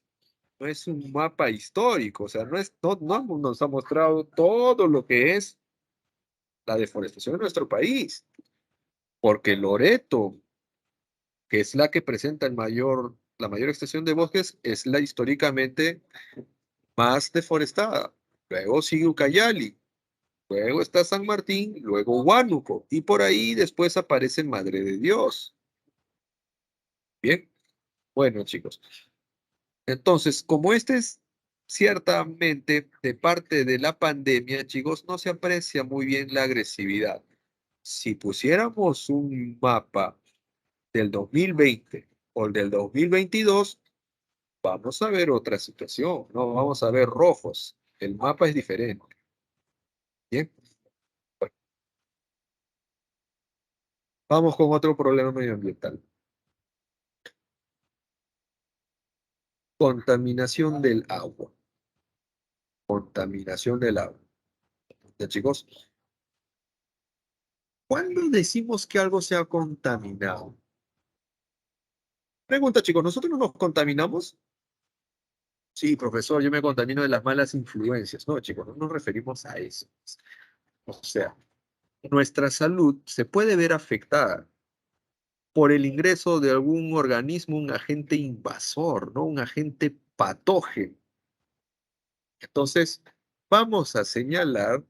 un mapa histórico, o sea, no nos ha mostrado todo lo que es la deforestación en nuestro país, porque Loreto, que es la que presenta la mayor extensión de bosques, es la históricamente más deforestada. Luego sigue Ucayali, luego está San Martín, luego Huánuco, y por ahí después aparece Madre de Dios. Bien, bueno, chicos. Entonces, como este es ciertamente de parte de la pandemia, chicos, no se aprecia muy bien la agresividad. Si pusiéramos un mapa del 2020 o el del 2022, vamos a ver otra situación, no vamos a ver rojos. El mapa es diferente. Bien, bueno, vamos con otro problema medioambiental. Contaminación del agua. Contaminación del agua. ¿Ya, chicos? ¿Cuándo decimos que algo se ha contaminado? Pregunta, chicos, ¿nosotros no nos contaminamos? Sí, profesor, yo me contamino de las malas influencias. No, chicos, no nos referimos a eso. O sea, nuestra salud se puede ver afectada por el ingreso de algún organismo, un agente invasor, ¿no? Un agente patógeno. Entonces, vamos a señalar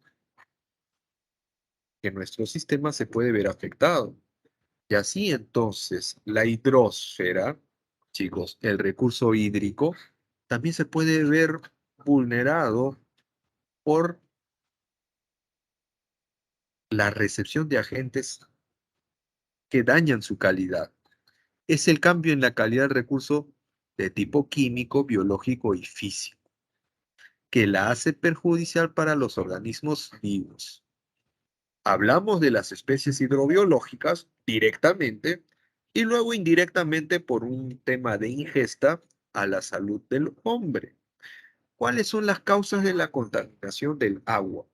que nuestro sistema se puede ver afectado. Y así entonces, la hidrosfera, chicos, el recurso hídrico, también se puede ver vulnerado por la recepción de agentes que dañan su calidad. Es el cambio en la calidad del recurso de tipo químico, biológico y físico, que la hace perjudicial para los organismos vivos. Hablamos de las especies hidrobiológicas directamente y luego indirectamente por un tema de ingesta a la salud del hombre. ¿Cuáles son las causas de la contaminación del agua?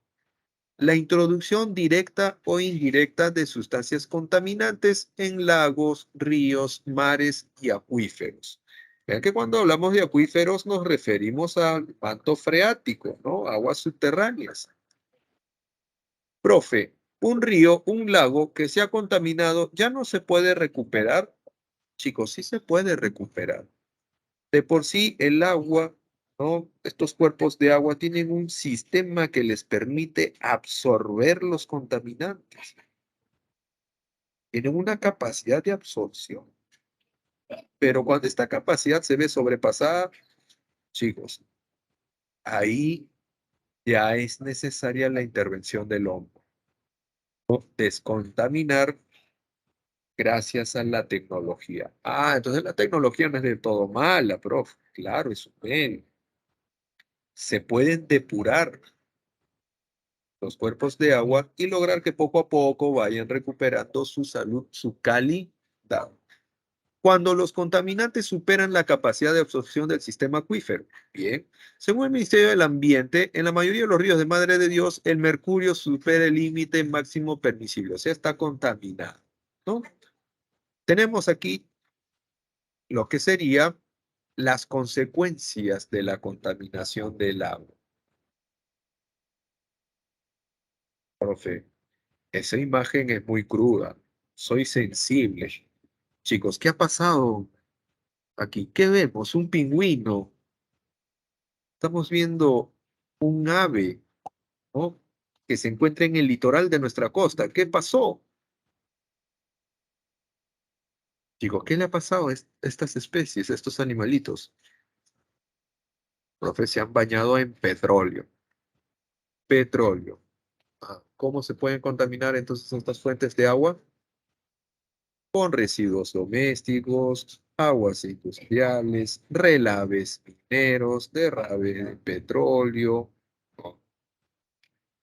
La introducción directa o indirecta de sustancias contaminantes en lagos, ríos, mares y acuíferos. Vean que cuando hablamos de acuíferos nos referimos al manto freático, ¿no? Aguas subterráneas. Profe, un río, un lago que se ha contaminado ya no se puede recuperar. Chicos, sí se puede recuperar. De por sí, el agua, ¿no? Estos cuerpos de agua tienen un sistema que les permite absorber los contaminantes. Tienen una capacidad de absorción. Pero cuando esta capacidad se ve sobrepasada, chicos, ahí ya es necesaria la intervención del hombre. Descontaminar gracias a la tecnología. Ah, entonces la tecnología no es del todo mala, profe. Claro, es un medio. Se pueden depurar los cuerpos de agua y lograr que poco a poco vayan recuperando su salud, su calidad. Cuando los contaminantes superan la capacidad de absorción del sistema acuífero. Bien, según el Ministerio del Ambiente, en la mayoría de los ríos de Madre de Dios, el mercurio supera el límite máximo permisible, o sea, está contaminado, ¿no? Tenemos aquí lo que sería las consecuencias de la contaminación del agua. Profe, esa imagen es muy cruda. Soy sensible. Chicos, ¿qué ha pasado aquí? ¿Qué vemos? Un pingüino. Estamos viendo un ave, ¿no? Que se encuentra en el litoral de nuestra costa. ¿Qué pasó? Chicos, ¿qué le ha pasado a estas especies, a estos animalitos? Profe, se han bañado en petróleo. Petróleo. ¿Cómo se pueden contaminar entonces estas fuentes de agua? Con residuos domésticos, aguas industriales, relaves mineros, derrame de petróleo, ¿no?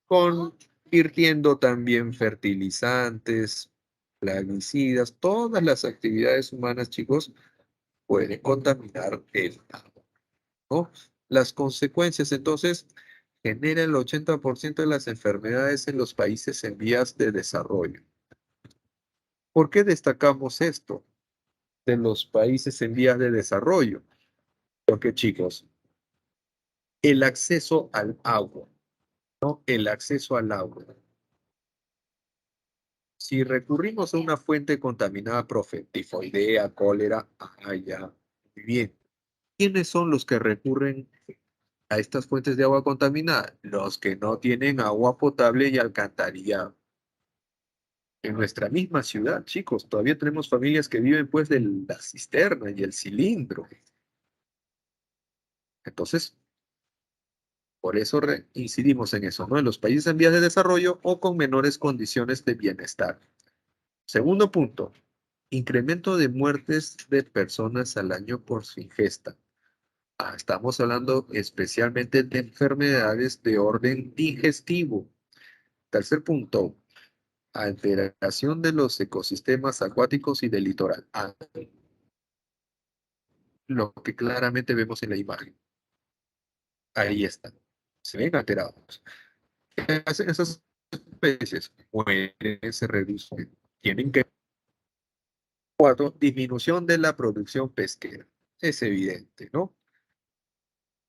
Convirtiendo también fertilizantes, plaguicidas, todas las actividades humanas, chicos, pueden contaminar el agua, ¿no? Las consecuencias, entonces, generan el 80% de las enfermedades en los países en vías de desarrollo. ¿Por qué destacamos esto de los países en vías de desarrollo? Porque, chicos, el acceso al agua, ¿no? El acceso al agua. Si recurrimos a una fuente contaminada por tifoidea, cólera, ya, muy bien. ¿Quiénes son los que recurren a estas fuentes de agua contaminada? Los que no tienen agua potable y alcantarillado. En nuestra misma ciudad, chicos, todavía tenemos familias que viven pues de la cisterna y el cilindro. Entonces, por eso incidimos en eso, ¿no? En los países en vías de desarrollo o con menores condiciones de bienestar. Segundo punto, incremento de muertes de personas al año por su ingesta. Estamos hablando especialmente de enfermedades de orden digestivo. Tercer punto, alteración de los ecosistemas acuáticos y del litoral. Lo que claramente vemos en la imagen. Ahí está. Se ven alterados. ¿Qué hacen esas especies? Mueren, se reducen. Tienen que... Cuatro, disminución de la producción pesquera. Es evidente, ¿no?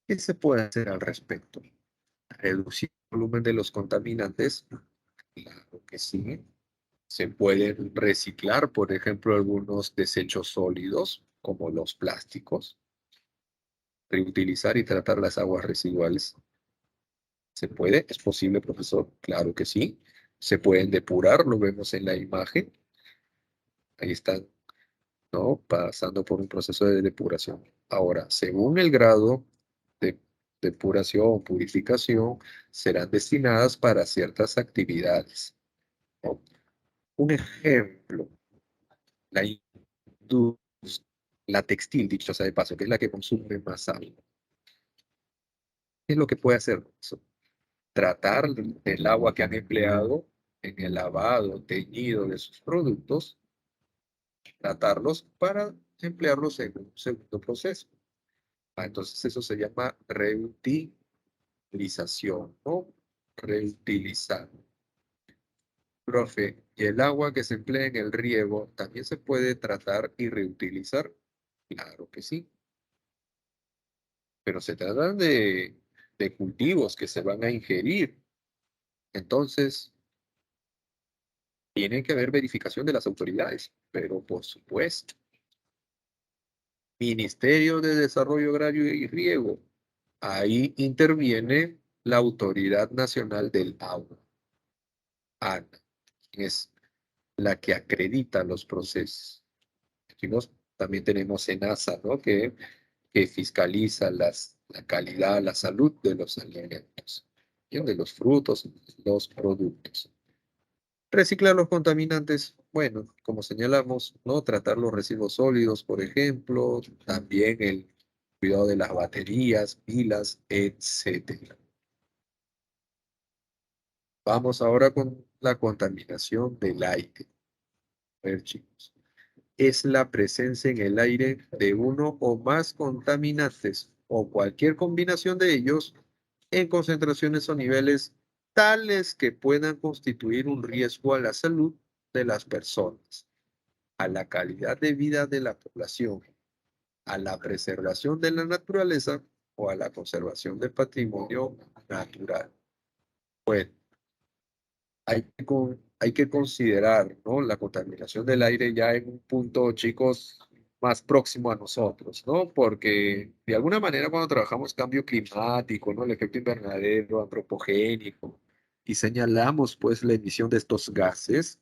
¿Qué se puede hacer al respecto? Reducir el volumen de los contaminantes. Claro que sí. Se pueden reciclar, por ejemplo, algunos desechos sólidos, como los plásticos. Reutilizar y tratar las aguas residuales. ¿Se puede? ¿Es posible, profesor? Claro que sí. Se pueden depurar, lo vemos en la imagen. Ahí están, ¿no? Pasando por un proceso de depuración. Ahora, según el grado de depuración o purificación, serán destinadas para ciertas actividades, ¿no? Un ejemplo, la industria, la textil, dicho sea de paso, que es la que consume más agua. ¿Qué es lo que puede hacer eso? Tratar el agua que han empleado en el lavado, teñido de sus productos, tratarlos para emplearlos en un segundo proceso. Entonces eso se llama reutilización o reutilizar. Profe, ¿y el agua que se emplea en el riego también se puede tratar y reutilizar? Claro que sí, pero se tratan de cultivos que se van a ingerir. Entonces, tiene que haber verificación de las autoridades, pero por supuesto, Ministerio de Desarrollo Agrario y Riego, ahí interviene la Autoridad Nacional del Agua, ANA, que es la que acredita los procesos. También tenemos SENASA, ¿no? Que fiscaliza la calidad, la salud de los alimentos, ¿sí? De los frutos, los productos. Reciclar los contaminantes, bueno, como señalamos, ¿no? Tratar los residuos sólidos, por ejemplo, también el cuidado de las baterías, pilas, etcétera. Vamos ahora con la contaminación del aire. A ver, chicos. Es la presencia en el aire de uno o más contaminantes o cualquier combinación de ellos en concentraciones o niveles tales que puedan constituir un riesgo a la salud de las personas, a la calidad de vida de la población, a la preservación de la naturaleza o a la conservación del patrimonio natural. Bueno, hay que considerar, ¿no? La contaminación del aire ya en un punto, chicos, más próximo a nosotros, ¿no? Porque de alguna manera cuando trabajamos cambio climático, ¿no? El efecto invernadero, antropogénico, y señalamos pues la emisión de estos gases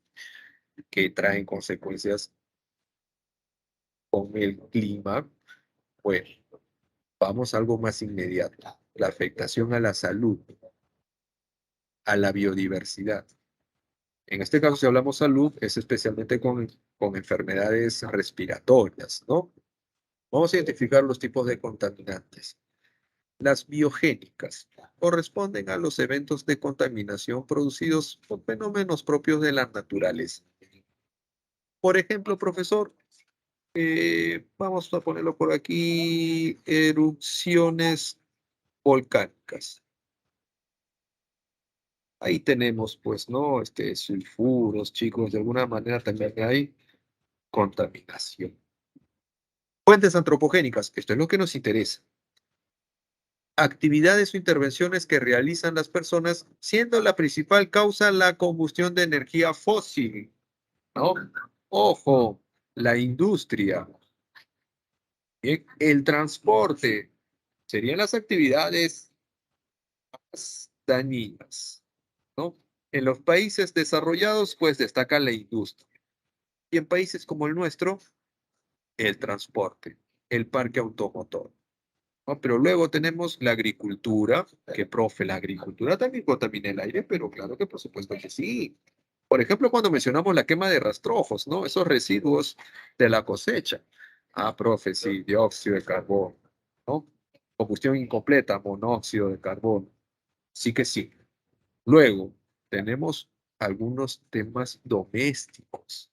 que traen consecuencias con el clima, bueno, vamos a algo más inmediato, la afectación a la salud. a la biodiversidad. En este caso, si hablamos salud, es especialmente con enfermedades respiratorias, ¿no? Vamos a identificar los tipos de contaminantes. Las biogénicas corresponden a los eventos de contaminación producidos por fenómenos propios de la naturaleza. Por ejemplo, profesor, vamos a ponerlo por aquí, erupciones volcánicas. Ahí tenemos, pues, ¿no? Sulfuros, chicos, de alguna manera también hay contaminación. Fuentes antropogénicas, esto es lo que nos interesa. Actividades o intervenciones que realizan las personas, siendo la principal causa la combustión de energía fósil, ¿no? Ojo, la industria, bien, el transporte, serían las actividades más dañinas, ¿no? En los países desarrollados, pues destaca la industria. Y en países como el nuestro, el transporte, el parque automotor, ¿no? Pero luego tenemos la agricultura, que profe, la agricultura también contamina el aire, pero claro que por supuesto que sí. Por ejemplo, cuando mencionamos la quema de rastrojos, ¿no? Esos residuos de la cosecha. Ah, profe, sí, dióxido de carbono, ¿no? Combustión incompleta, monóxido de carbono. Sí que sí. Luego, tenemos algunos temas domésticos,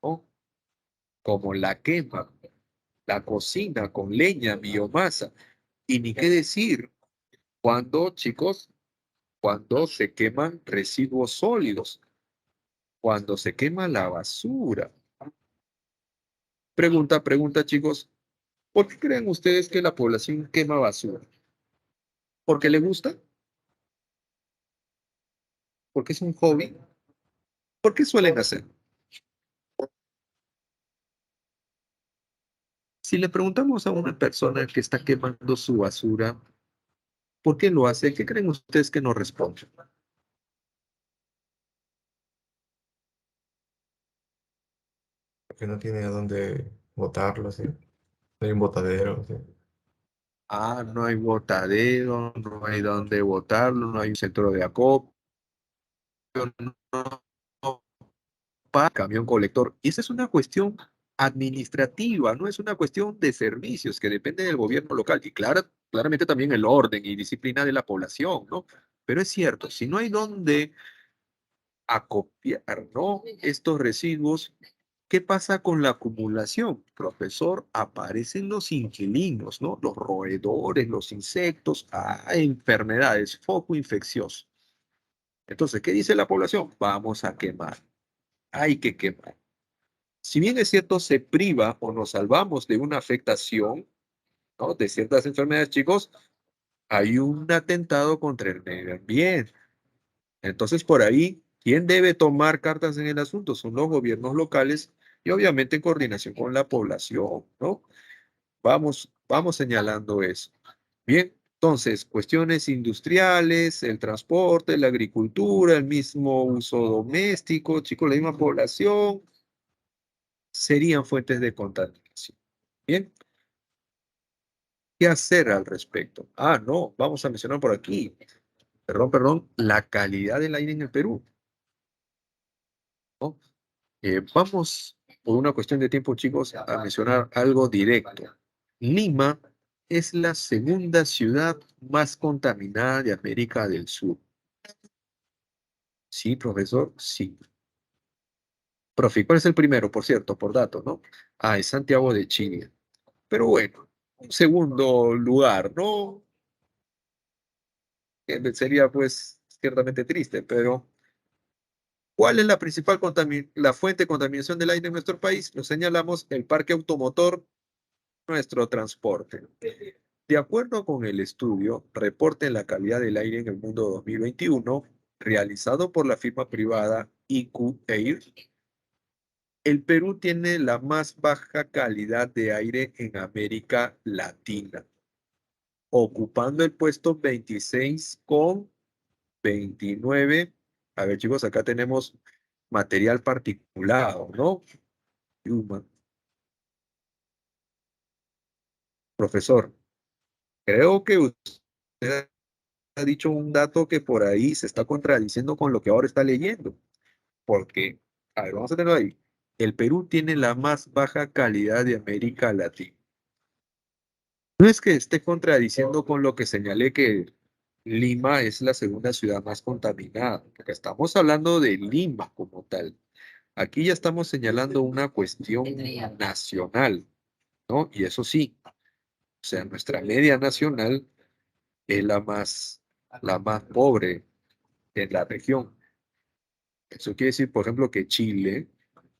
¿no? Como la quema, la cocina con leña, biomasa. Y ni qué decir, cuando, chicos, cuando se queman residuos sólidos, cuando se quema la basura. Pregunta, chicos, ¿por qué creen ustedes que la población quema basura? ¿Porque le gusta? ¿Porque es un hobby? ¿Por qué suelen hacer? Si le preguntamos a una persona que está quemando su basura, ¿por qué lo hace? ¿Qué creen ustedes que nos responde? Que no tiene a dónde botarlo, ¿sí? No hay un botadero, ¿sí? Ah, no hay botadero, no hay dónde botarlo, no hay un centro de acopio, no para camión colector. Y esa es una cuestión administrativa, no es una cuestión de servicios que depende del gobierno local y claramente también el orden y disciplina de la población, ¿no? Pero es cierto, si no hay dónde acopiar, ¿no? Estos residuos, ¿qué pasa con la acumulación? Profesor, aparecen los inquilinos, ¿no? Los roedores, los insectos, enfermedades, foco infeccioso. Entonces, ¿qué dice la población? Vamos a quemar. Hay que quemar. Si bien es cierto, se priva o nos salvamos de una afectación, ¿no? De ciertas enfermedades, chicos, hay un atentado contra el medio ambiente. Entonces, por ahí, ¿quién debe tomar cartas en el asunto? Son los gobiernos locales y obviamente en coordinación con la población, ¿no? Vamos señalando eso. Bien, entonces, cuestiones industriales, el transporte, la agricultura, el mismo uso doméstico, chicos, la misma población, serían fuentes de contaminación. Bien, ¿qué hacer al respecto? Ah, no, vamos a mencionar por aquí, perdón, la calidad del aire en el Perú, ¿no? Vamos, por una cuestión de tiempo, chicos, a mencionar algo directo. Lima es la segunda ciudad más contaminada de América del Sur. Sí, profesor, sí. Profe, ¿cuál es el primero, por cierto, por dato, ¿no? Ah, es Santiago de Chile. Pero bueno, un segundo lugar, ¿no? Que sería pues ciertamente triste, pero ¿cuál es la principal la fuente de contaminación del aire en nuestro país? Lo señalamos, el parque automotor, nuestro transporte. De acuerdo con el estudio Reporte en la calidad del aire en el mundo 2021, realizado por la firma privada IQ Air, el Perú tiene la más baja calidad de aire en América Latina, ocupando el puesto 26 con 29. A ver, chicos, acá tenemos material particulado, ¿no? Human. Profesor, creo que usted ha dicho un dato que por ahí se está contradiciendo con lo que ahora está leyendo. Porque, a ver, vamos a tenerlo ahí. El Perú tiene la más baja calidad de América Latina. No es que esté contradiciendo con lo que señalé que Lima es la segunda ciudad más contaminada, porque estamos hablando de Lima como tal. Aquí ya estamos señalando una cuestión nacional, ¿no? Y eso sí, o sea, nuestra media nacional es la más pobre en la región. Eso quiere decir, por ejemplo, que Chile,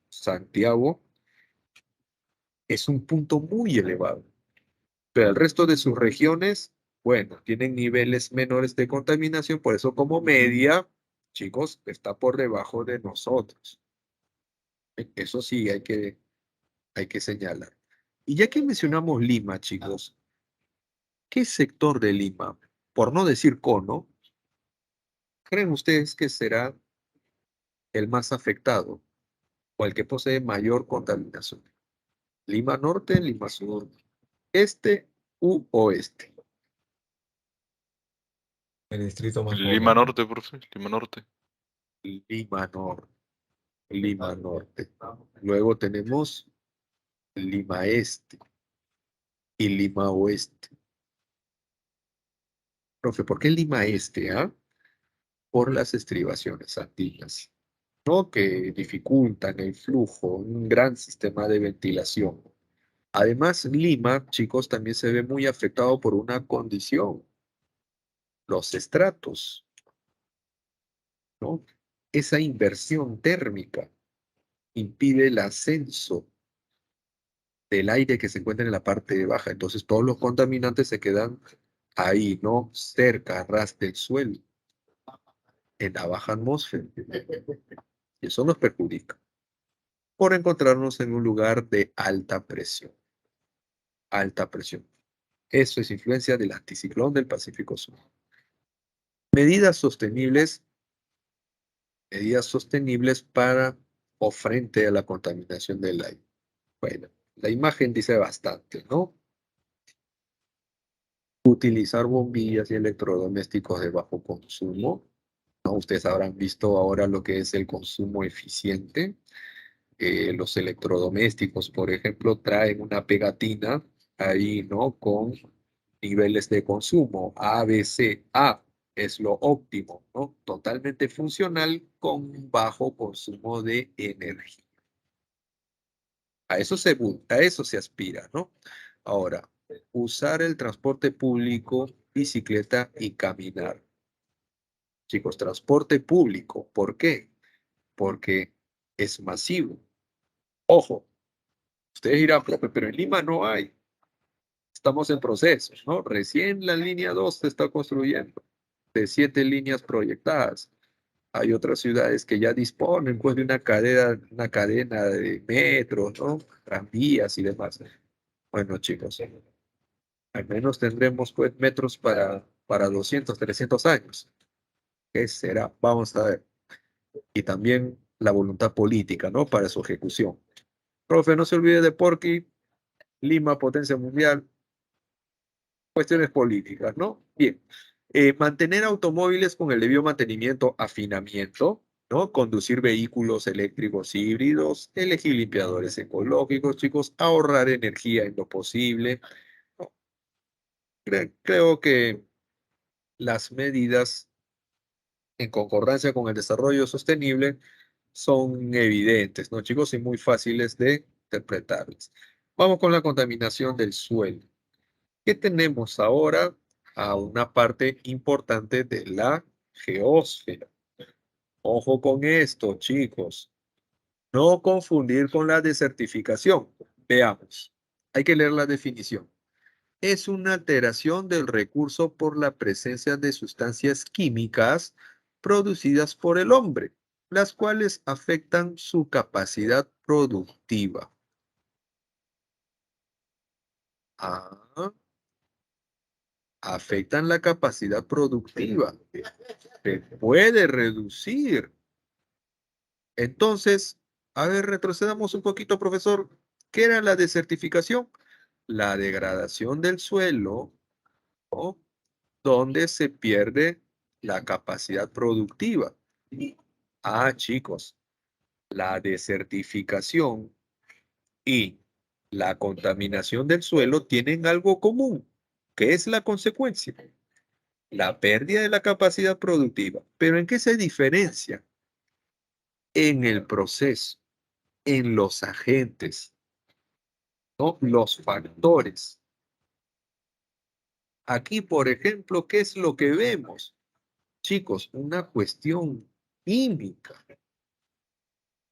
Santiago, es un punto muy elevado, pero el resto de sus regiones, bueno, tienen niveles menores de contaminación, por eso como media, chicos, está por debajo de nosotros. Eso sí, hay que señalar. Y ya que mencionamos Lima, chicos, ¿qué sector de Lima, por no decir cono, creen ustedes que será el más afectado o el que posee mayor contaminación? ¿Lima Norte, Lima Sur, este u oeste? El distrito más pobre, Lima ¿no? Norte, profe. Lima Norte. Lima Norte, Lima Norte. Luego tenemos Lima Este y Lima Oeste. Profe, ¿por qué Lima Este, ah? Por las estribaciones andinas, ¿no? Que dificultan el flujo, un gran sistema de ventilación. Además, Lima, chicos, también se ve muy afectado por una condición, los estratos, ¿no? Esa inversión térmica impide el ascenso del aire que se encuentra en la parte baja. Entonces, todos los contaminantes se quedan ahí, ¿no? Cerca, a ras del suelo, en la baja atmósfera. Y eso nos perjudica por encontrarnos en un lugar de alta presión. Alta presión. Eso es influencia del anticiclón del Pacífico Sur. Medidas sostenibles para o frente a la contaminación del aire. Bueno, la imagen dice bastante, ¿no? Utilizar bombillas y electrodomésticos de bajo consumo, ¿no? Ustedes habrán visto ahora lo que es el consumo eficiente. Los electrodomésticos, por ejemplo, traen una pegatina ahí, ¿no? Con niveles de consumo, A, B, C. A es lo óptimo, ¿no? Totalmente funcional con bajo consumo de energía. A eso se aspira, ¿no? Ahora, usar el transporte público, bicicleta y caminar. Chicos, transporte público, ¿por qué? Porque es masivo. Ojo, ustedes dirán, "Profe, pero en Lima no hay. Estamos en proceso, ¿no? Recién la línea 2 se está construyendo, de 7 líneas proyectadas. Hay otras ciudades que ya disponen pues, de una cadena de metros, ¿no? Tranvías y demás. Bueno, chicos, al menos tendremos pues, metros para 200, 300 años. ¿Qué será? Vamos a ver. Y también la voluntad política, ¿no? Para su ejecución. Profe, no se olvide de Porqui, Lima, potencia mundial, cuestiones políticas, ¿no? Bien. Mantener automóviles con el debido mantenimiento, afinamiento, ¿no? Conducir vehículos eléctricos híbridos, elegir limpiadores ecológicos, chicos, ahorrar energía en lo posible. ¿No? Creo que las medidas en concordancia con el desarrollo sostenible son evidentes, ¿no, chicos? Y muy fáciles de interpretarlas. Vamos con la contaminación del suelo. ¿Qué tenemos ahora? A una parte importante de la geósfera. Ojo con esto, chicos. No confundir con la desertificación. Veamos. Hay que leer la definición. Es una alteración del recurso por la presencia de sustancias químicas producidas por el hombre, las cuales afectan su capacidad productiva. Ah, afectan la capacidad productiva. Se puede reducir. Entonces, a ver, retrocedamos un poquito, profesor. ¿Qué era la desertificación? La degradación del suelo, ¿no? donde se pierde la capacidad productiva. Chicos, la desertificación y la contaminación del suelo tienen algo común. ¿Qué es la consecuencia? La pérdida de la capacidad productiva. ¿Pero en qué se diferencia? En el proceso, en los agentes, ¿no? Los factores. Aquí, por ejemplo, ¿qué es lo que vemos? Chicos, una cuestión química.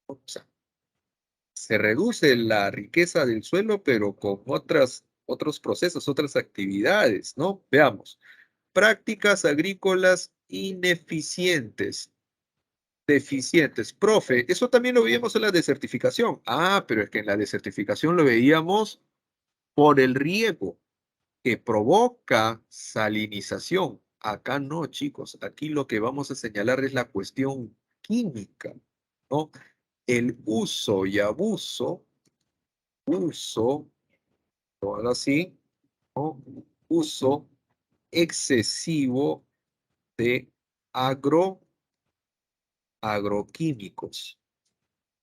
O sea, se reduce la riqueza del suelo, pero con otros procesos, otras actividades, ¿no? Veamos. Prácticas agrícolas ineficientes, deficientes. Profe, eso también lo veíamos en la desertificación. Pero es que en la desertificación lo veíamos por el riego que provoca salinización. Acá no, chicos. Aquí lo que vamos a señalar es la cuestión química, ¿no? El uso y abuso, todo así, ¿no? Uso excesivo de agroquímicos.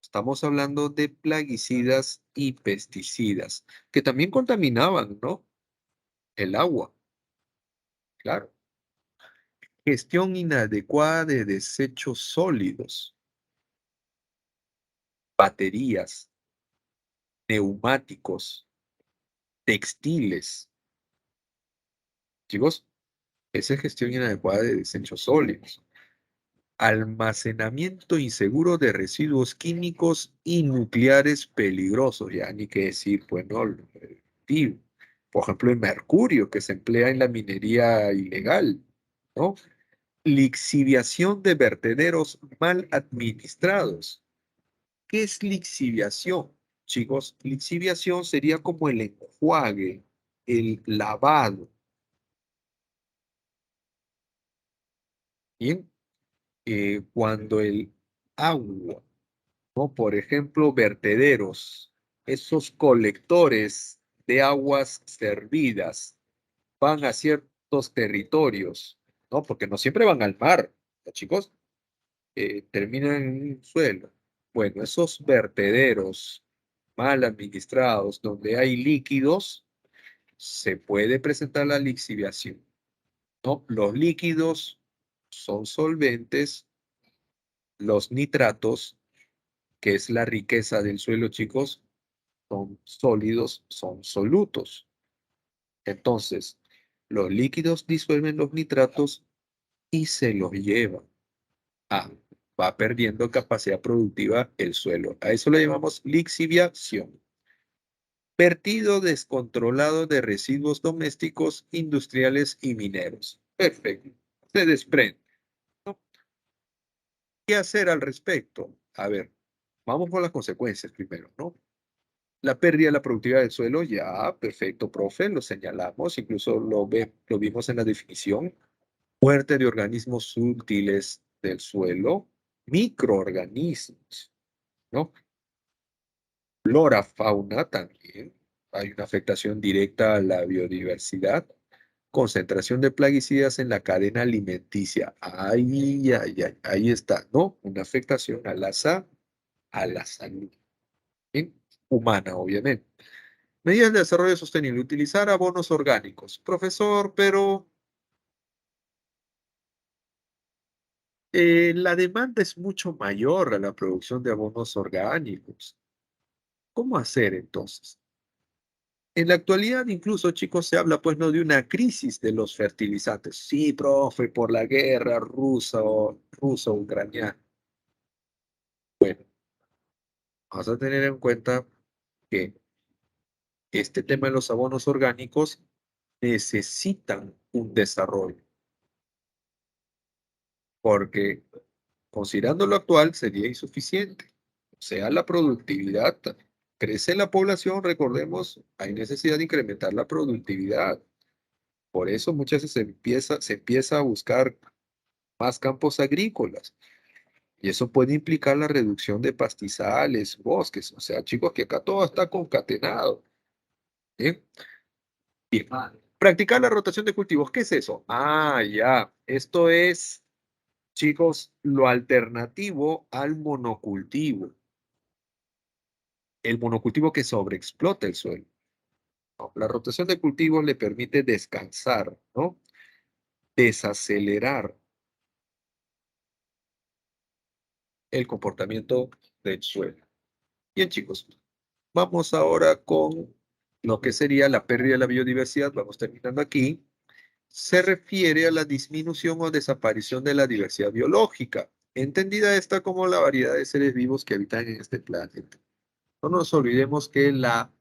Estamos hablando de plaguicidas y pesticidas, que también contaminaban, ¿no? El agua, claro. Gestión inadecuada de desechos sólidos, baterías, neumáticos, textiles. Chicos, esa es gestión inadecuada de desechos sólidos. Almacenamiento inseguro de residuos químicos y nucleares peligrosos, ya ni qué decir, pues no, por ejemplo, el mercurio que se emplea en la minería ilegal, ¿no? Lixiviación de vertederos mal administrados. ¿Qué es lixiviación? Chicos, lixiviación sería como el enjuague, el lavado. Bien, cuando el agua, ¿no? Por ejemplo, vertederos, esos colectores de aguas servidas van a ciertos territorios, ¿no? Porque no siempre van al mar, ¿no, chicos? Terminan en un suelo. Bueno, esos vertederos mal administrados, donde hay líquidos, se puede presentar la lixiviación, ¿no? Los líquidos son solventes, los nitratos, que es la riqueza del suelo, chicos, son sólidos, son solutos. Entonces, los líquidos disuelven los nitratos y se los llevan. Va perdiendo capacidad productiva el suelo. A eso le llamamos lixiviación. Vertido descontrolado de residuos domésticos, industriales y mineros. Perfecto. Se desprende, ¿no? ¿Qué hacer al respecto? A ver, vamos con las consecuencias primero, ¿no? La pérdida de la productividad del suelo, ya, perfecto, profe, lo señalamos, incluso lo vimos en la definición. Muerte de organismos útiles del suelo, microorganismos, ¿no? Flora, fauna también. Hay una afectación directa a la biodiversidad. Concentración de plaguicidas en la cadena alimenticia. Ahí está, ¿no? Una afectación a la salud, ¿sí? Humana, obviamente. Medidas de desarrollo sostenible. Utilizar abonos orgánicos. Profesor, pero la demanda es mucho mayor a la producción de abonos orgánicos. ¿Cómo hacer entonces? En la actualidad, incluso, chicos, se habla, pues, no de una crisis de los fertilizantes. Sí, profe, por la guerra ruso-ucraniana. Bueno, vamos a tener en cuenta que este tema de los abonos orgánicos necesitan un desarrollo, porque considerando lo actual sería insuficiente. O sea, la productividad, crece la población, recordemos, hay necesidad de incrementar la productividad. Por eso muchas veces se empieza a buscar más campos agrícolas. Y eso puede implicar la reducción de pastizales, bosques. O sea, chicos, que acá todo está concatenado. ¿Bien? Bien. Practicar la rotación de cultivos. ¿Qué es eso? Ah, ya. Esto es, chicos, lo alternativo al monocultivo. El monocultivo que sobreexplota el suelo. ¿No? La rotación de cultivos le permite descansar, ¿no? Desacelerar el comportamiento del suelo. Bien, chicos, vamos ahora con lo que sería la pérdida de la biodiversidad. Vamos terminando aquí. Se refiere a la disminución o desaparición de la diversidad biológica, entendida esta como la variedad de seres vivos que habitan en este planeta. No nos olvidemos que la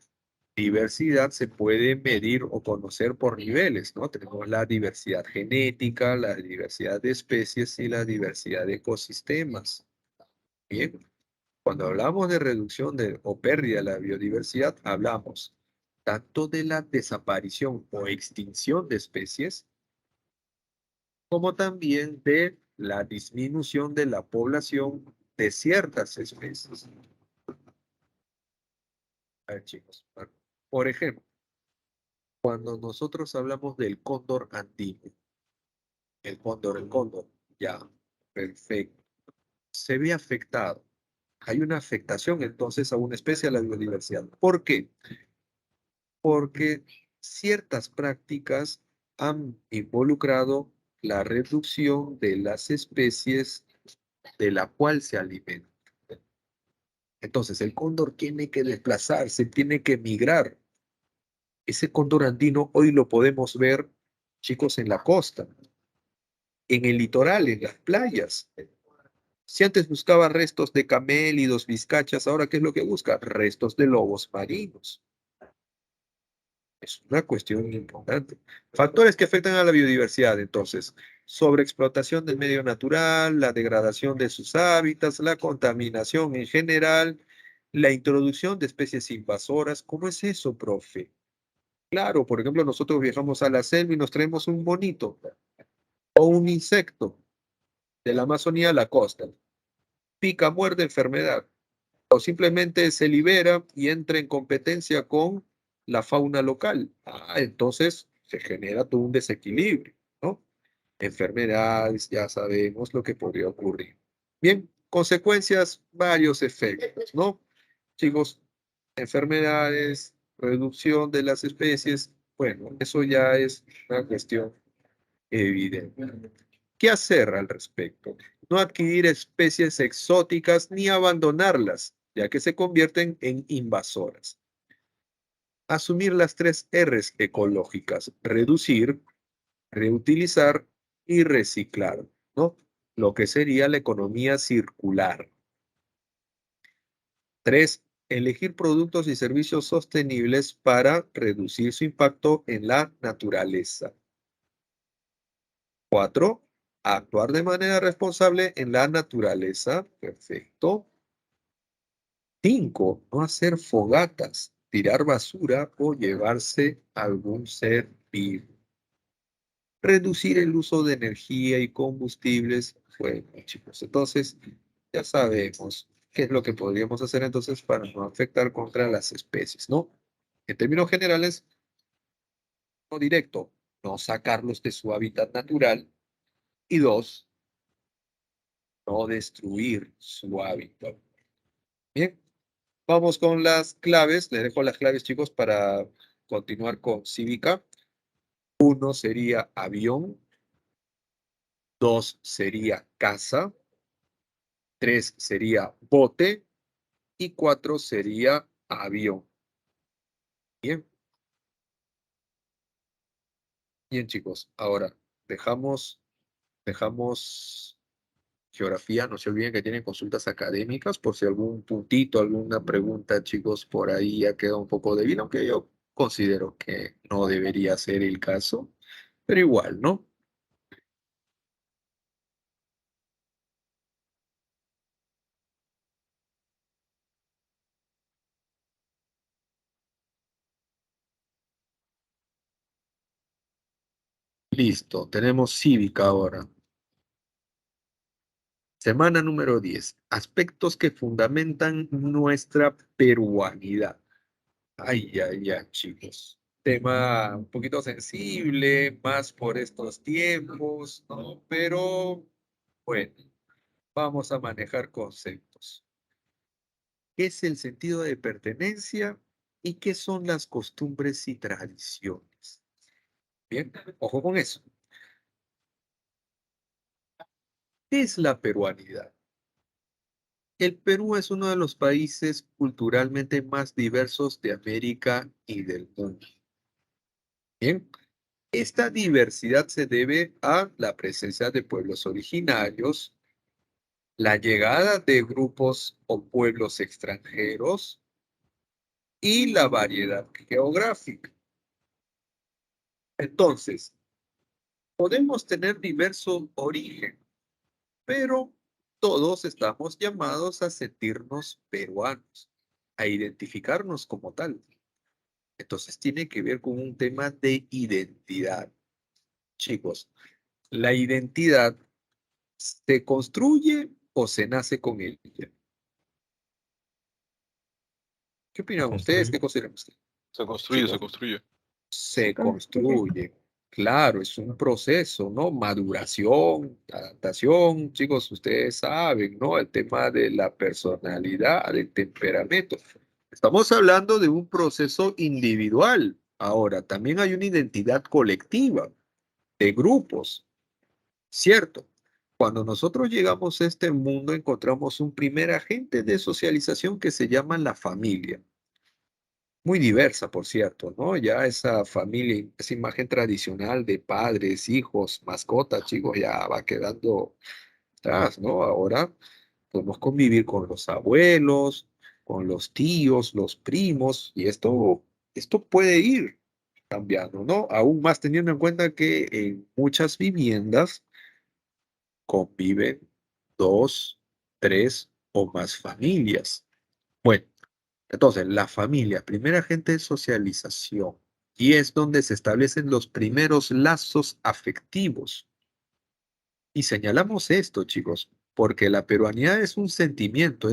diversidad se puede medir o conocer por niveles, ¿no? Tenemos la diversidad genética, la diversidad de especies y la diversidad de ecosistemas. Bien, cuando hablamos de reducción o pérdida de la biodiversidad, hablamos tanto de la desaparición o extinción de especies, como también de la disminución de la población de ciertas especies. A ver, chicos, por ejemplo, cuando nosotros hablamos del cóndor andino, el cóndor, ya, perfecto, se ve afectado. Hay una afectación entonces a una especie, a la biodiversidad. ¿Por qué? Porque ciertas prácticas han involucrado la reducción de las especies de la cual se alimenta. Entonces, el cóndor tiene que desplazarse, tiene que migrar. Ese cóndor andino hoy lo podemos ver, chicos, en la costa, en el litoral, en las playas. Si antes buscaba restos de camélidos, vizcachas, ahora ¿qué es lo que busca? Restos de lobos marinos. Es una cuestión importante. Factores que afectan a la biodiversidad, entonces, sobreexplotación del medio natural, la degradación de sus hábitats, la contaminación en general, la introducción de especies invasoras. ¿Cómo es eso, profe? Claro, por ejemplo, nosotros viajamos a la selva y nos traemos un monito o un insecto de la Amazonía a la costa. Pica, muerde, enfermedad. O simplemente se libera y entra en competencia con la fauna local. Ah, entonces se genera todo un desequilibrio, ¿no? Enfermedades, ya sabemos lo que podría ocurrir. Bien, consecuencias, varios efectos, ¿no? Chicos, enfermedades, reducción de las especies, bueno, eso ya es una cuestión evidente. ¿Qué hacer al respecto? No adquirir especies exóticas ni abandonarlas, ya que se convierten en invasoras. Asumir las 3 R's ecológicas: reducir, reutilizar y reciclar, ¿no? Lo que sería la economía circular. 3, elegir productos y servicios sostenibles para reducir su impacto en la naturaleza. 4, actuar de manera responsable en la naturaleza. Perfecto. 5, no hacer fogatas, tirar basura o llevarse algún ser vivo. Reducir el uso de energía y combustibles. Bueno, chicos, entonces ya sabemos qué es lo que podríamos hacer entonces para no afectar contra las especies, ¿no? En términos generales, no directo, no sacarlos de su hábitat natural. Y 2, no destruir su hábitat. Bien, vamos con las claves. Les dejo las claves, chicos, para continuar con cívica. 1 sería avión. 2 sería casa. 3 sería bote. Y 4 sería avión. Bien. Bien, chicos. Ahora, dejamos geografía. No se olviden que tienen consultas académicas por si algún puntito, alguna pregunta, chicos, por ahí ya queda un poco débil, aunque yo considero que no debería ser el caso, pero igual, ¿no? Listo, tenemos cívica ahora. Semana número 10. Aspectos que fundamentan nuestra peruanidad. Ay, ay, ay, chicos. tema un poquito sensible, más por estos tiempos, ¿no? Pero bueno, vamos a manejar conceptos. ¿Qué es el sentido de pertenencia y qué son las costumbres y tradiciones? Bien, ojo con eso. ¿Qué es la peruanidad? El Perú es uno de los países culturalmente más diversos de América y del mundo. Bien, esta diversidad se debe a la presencia de pueblos originarios, la llegada de grupos o pueblos extranjeros y la variedad geográfica. Entonces, podemos tener diverso origen, pero todos estamos llamados a sentirnos peruanos, a identificarnos como tal. Entonces, tiene que ver con un tema de identidad. Chicos, la identidad se construye o se nace con ella. ¿Qué Se opinan ustedes? ¿Qué construye. consideran ustedes? Se construye, se Chicos, construye. se Construye. construye. Claro, es un proceso, ¿no? Maduración, adaptación. Chicos, ustedes saben, ¿no? El tema de la personalidad, del temperamento. Estamos hablando de un proceso individual. Ahora, también hay una identidad colectiva, de grupos, ¿cierto? Cuando nosotros llegamos a este mundo, encontramos un primer agente de socialización que se llama la familia. Muy diversa, por cierto, ¿no? Ya esa familia, esa imagen tradicional de padres, hijos, mascotas, chicos, ya va quedando atrás, ¿no? Ahora podemos convivir con los abuelos, con los tíos, los primos, y esto puede ir cambiando, ¿no? Aún más teniendo en cuenta que en muchas viviendas conviven dos, tres o más familias. Bueno. Entonces, la familia, primera agente de socialización, y es donde se establecen los primeros lazos afectivos. Y señalamos esto, chicos, porque la peruanidad es un sentimiento,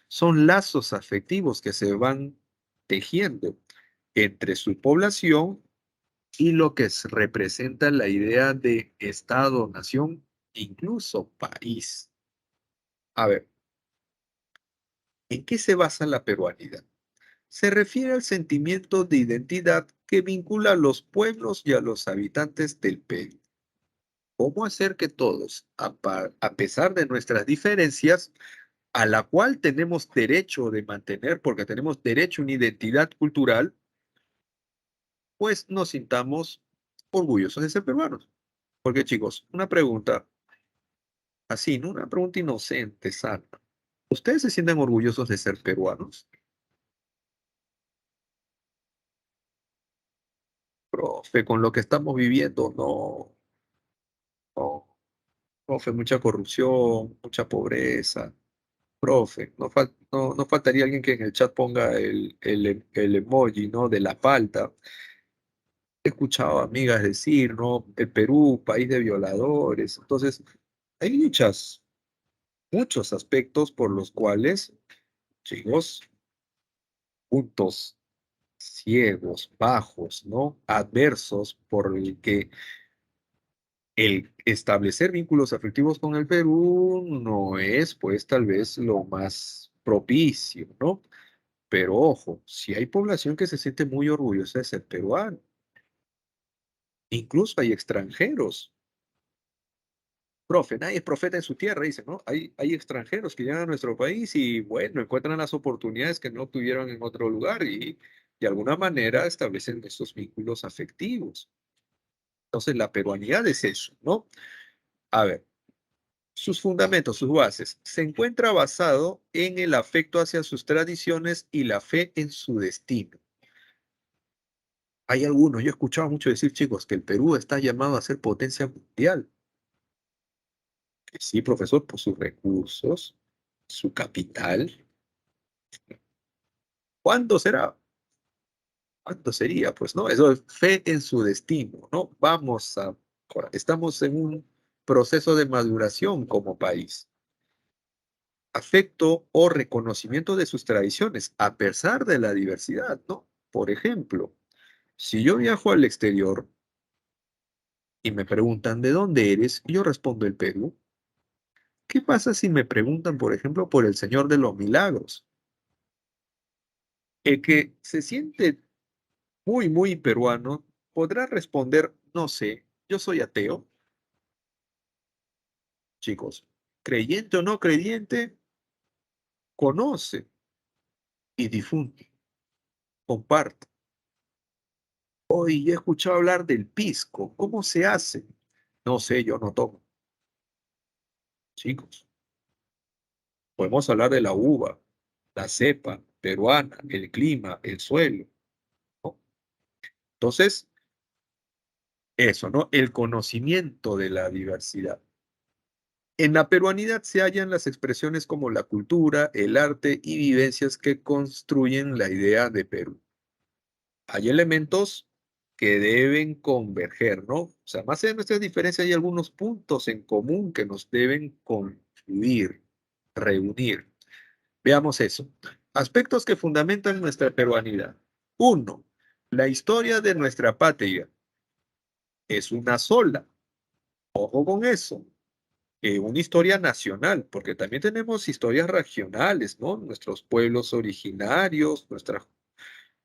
son lazos afectivos que se van tejiendo entre su población y lo que representa la idea de Estado, nación, incluso país. A ver, ¿en qué se basa la peruanidad? Se refiere al sentimiento de identidad que vincula a los pueblos y a los habitantes del Perú. ¿Cómo hacer que todos, a pesar de nuestras diferencias, a la cual tenemos derecho de mantener, porque tenemos derecho a una identidad cultural, pues nos sintamos orgullosos de ser peruanos? Porque chicos, una pregunta así, ¿no? Una pregunta inocente, sana. ¿Ustedes se sienten orgullosos de ser peruanos? Profe, con lo que estamos viviendo, no, no. Profe, mucha corrupción, mucha pobreza. Profe, no faltaría alguien que en el chat ponga el emoji, ¿no? De la falta. He escuchado amigas decir, ¿no? El Perú, país de violadores. Entonces, hay muchos aspectos por los cuales, chicos, puntos ciegos, bajos, ¿no? Adversos, por el que el establecer vínculos afectivos con el Perú no es, pues, tal vez lo más propicio, ¿no? Pero ojo, si hay población que se siente muy orgullosa de ser peruano, incluso hay extranjeros. Profe, nadie es profeta en su tierra, dice, ¿no? Hay extranjeros que llegan a nuestro país y, bueno, encuentran las oportunidades que no tuvieron en otro lugar y de alguna manera establecen estos vínculos afectivos. Entonces, la peruanidad es eso, ¿no? A ver. Sus fundamentos, sus bases, se encuentra basado en el afecto hacia sus tradiciones y la fe en su destino. Hay algunos, yo he escuchado mucho decir, chicos, que el Perú está llamado a ser potencia mundial. Que sí, profesor, por sus recursos, su capital. ¿Cuándo será? ¿Cuándo sería? Pues no, eso es fe en su destino, ¿no? Estamos en un proceso de maduración como país. Afecto o reconocimiento de sus tradiciones, a pesar de la diversidad, ¿no? Por ejemplo, Si yo viajo al exterior y me preguntan ¿de dónde eres? Y yo respondo el Perú. ¿Qué pasa si me preguntan, por ejemplo, por el Señor de los Milagros? El que se siente muy, muy peruano podrá responder, no sé, yo soy ateo. Chicos, creyente o no creyente, conoce y difunde, comparte. Hoy he escuchado hablar del pisco. ¿Cómo se hace? No sé, yo no tomo. Chicos, podemos hablar de la uva, la cepa peruana, el clima, el suelo, ¿no? Entonces, eso, ¿no? El conocimiento de la diversidad. En la peruanidad se hallan las expresiones como la cultura, el arte y vivencias que construyen la idea de Perú. Hay elementos que deben converger, ¿no? O sea, más allá de nuestras diferencias, hay algunos puntos en común que nos deben confluir, reunir. Veamos eso. Aspectos que fundamentan nuestra peruanidad. Uno, la historia de nuestra patria es una sola. Ojo con eso. Una historia nacional, porque también tenemos historias regionales, ¿no? Nuestros pueblos originarios,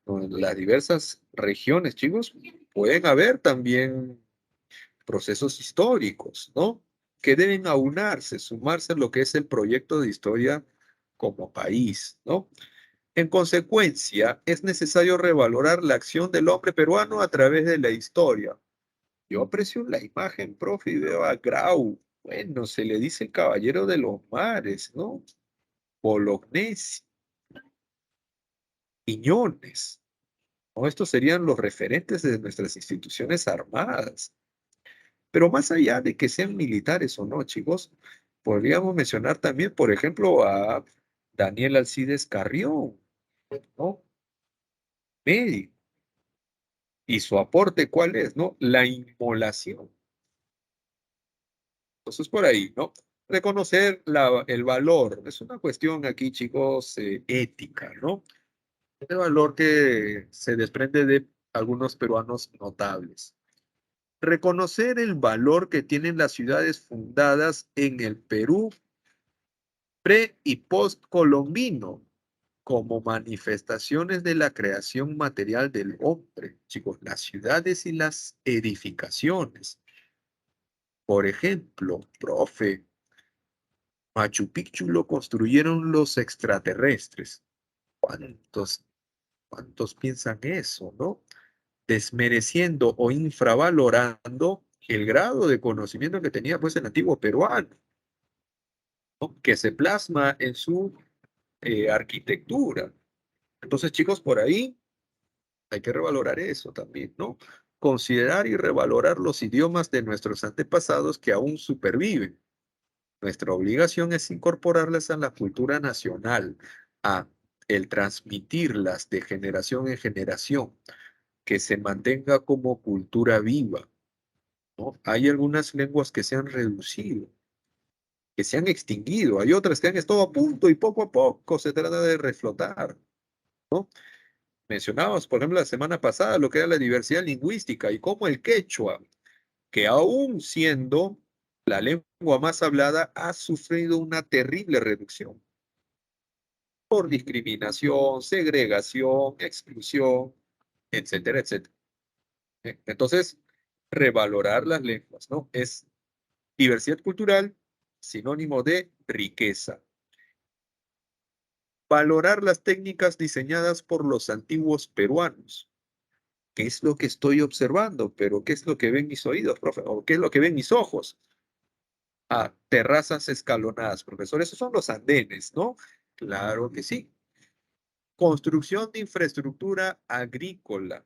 las diversas regiones, chicos, pueden haber también procesos históricos, ¿no? Que deben aunarse, sumarse a lo que es el proyecto de historia como país, ¿no? En consecuencia, es necesario revalorar la acción del hombre peruano a través de la historia. Yo aprecio la imagen, profe, y veo a Grau. Bueno, se le dice el caballero de los mares, ¿no? Bolognesi, Quiñones, ¿no? Estos serían los referentes de nuestras instituciones armadas. Pero más allá de que sean militares o no, chicos, podríamos mencionar también, por ejemplo, a Daniel Alcides Carrión, ¿no? Médico. Y su aporte, ¿cuál es, no? La inmolación. Entonces, por ahí, ¿no? Reconocer el valor. Es una cuestión aquí, chicos, ética, ¿no? El valor que se desprende de algunos peruanos notables. Reconocer el valor que tienen las ciudades fundadas en el Perú pre y post colombino como manifestaciones de la creación material del hombre, chicos, las ciudades y las edificaciones. Por ejemplo, profe, Machu Picchu lo construyeron los extraterrestres. ¿Cuántos, cuántos piensan eso, no? Desmereciendo o infravalorando el grado de conocimiento que tenía pues el antiguo peruano, ¿no? Que se plasma en su arquitectura. Entonces, chicos, por ahí hay que revalorar eso también, ¿no? Considerar y revalorar los idiomas de nuestros antepasados que aún superviven. Nuestra obligación es incorporarlas a la cultura nacional, a el transmitirlas de generación en generación, que se mantenga como cultura viva, ¿no? Hay algunas lenguas que se han reducido, que se han extinguido, hay otras que han estado a punto y poco a poco se trata de reflotar, ¿no? Mencionábamos, por ejemplo, la semana pasada lo que era la diversidad lingüística y cómo el quechua, que aún siendo la lengua más hablada, ha sufrido una terrible reducción por discriminación, segregación, exclusión, etcétera, etcétera. Entonces, revalorar las lenguas, ¿no? Es diversidad cultural, sinónimo de riqueza. Valorar las técnicas diseñadas por los antiguos peruanos. ¿Qué es lo que estoy observando? Pero ¿qué es lo que ven mis oídos, profe? ¿O qué es lo que ven mis ojos? Ah, terrazas escalonadas, profesor. Esos son los andenes, ¿no? Claro que sí. Construcción de infraestructura agrícola.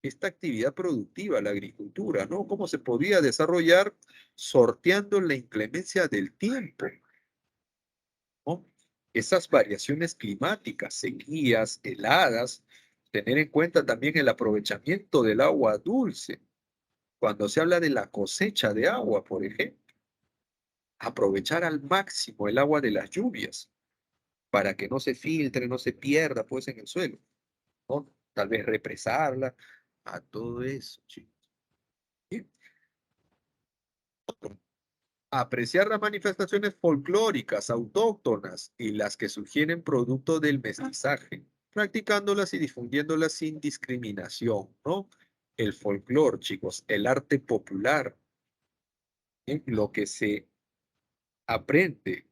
Esta actividad productiva, la agricultura, ¿no? ¿Cómo se podía desarrollar sorteando la inclemencia del tiempo, ¿no? Esas variaciones climáticas, sequías, heladas, tener en cuenta también el aprovechamiento del agua dulce. Cuando se habla de la cosecha de agua, por ejemplo, aprovechar al máximo el agua de las lluvias para que no se filtre, no se pierda pues en el suelo, ¿no? tal vez represarla, a todo eso, chicos. ¿Sí? Apreciar las manifestaciones folclóricas, autóctonas y las que sugieren producto del mestizaje, practicándolas y difundiéndolas sin discriminación, ¿no? El folclore, chicos, el arte popular, ¿sí? Lo que se aprende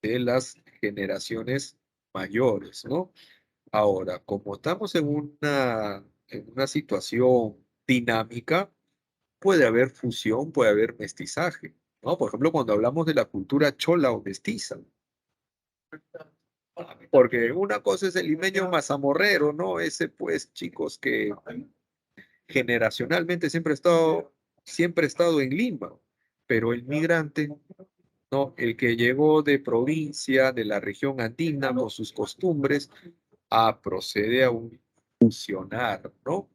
de las generaciones mayores, ¿no? Ahora, como estamos en una situación dinámica, puede haber fusión, puede haber mestizaje, ¿no? Por ejemplo, cuando hablamos de la cultura chola o mestiza, porque una cosa es el limeño mazamorrero, ¿no? Ese, pues, chicos, que generacionalmente siempre ha estado en Lima, pero el migrante, ¿no? El que llegó de provincia, de la región andina, con sus costumbres, procede a fusionar, ¿no?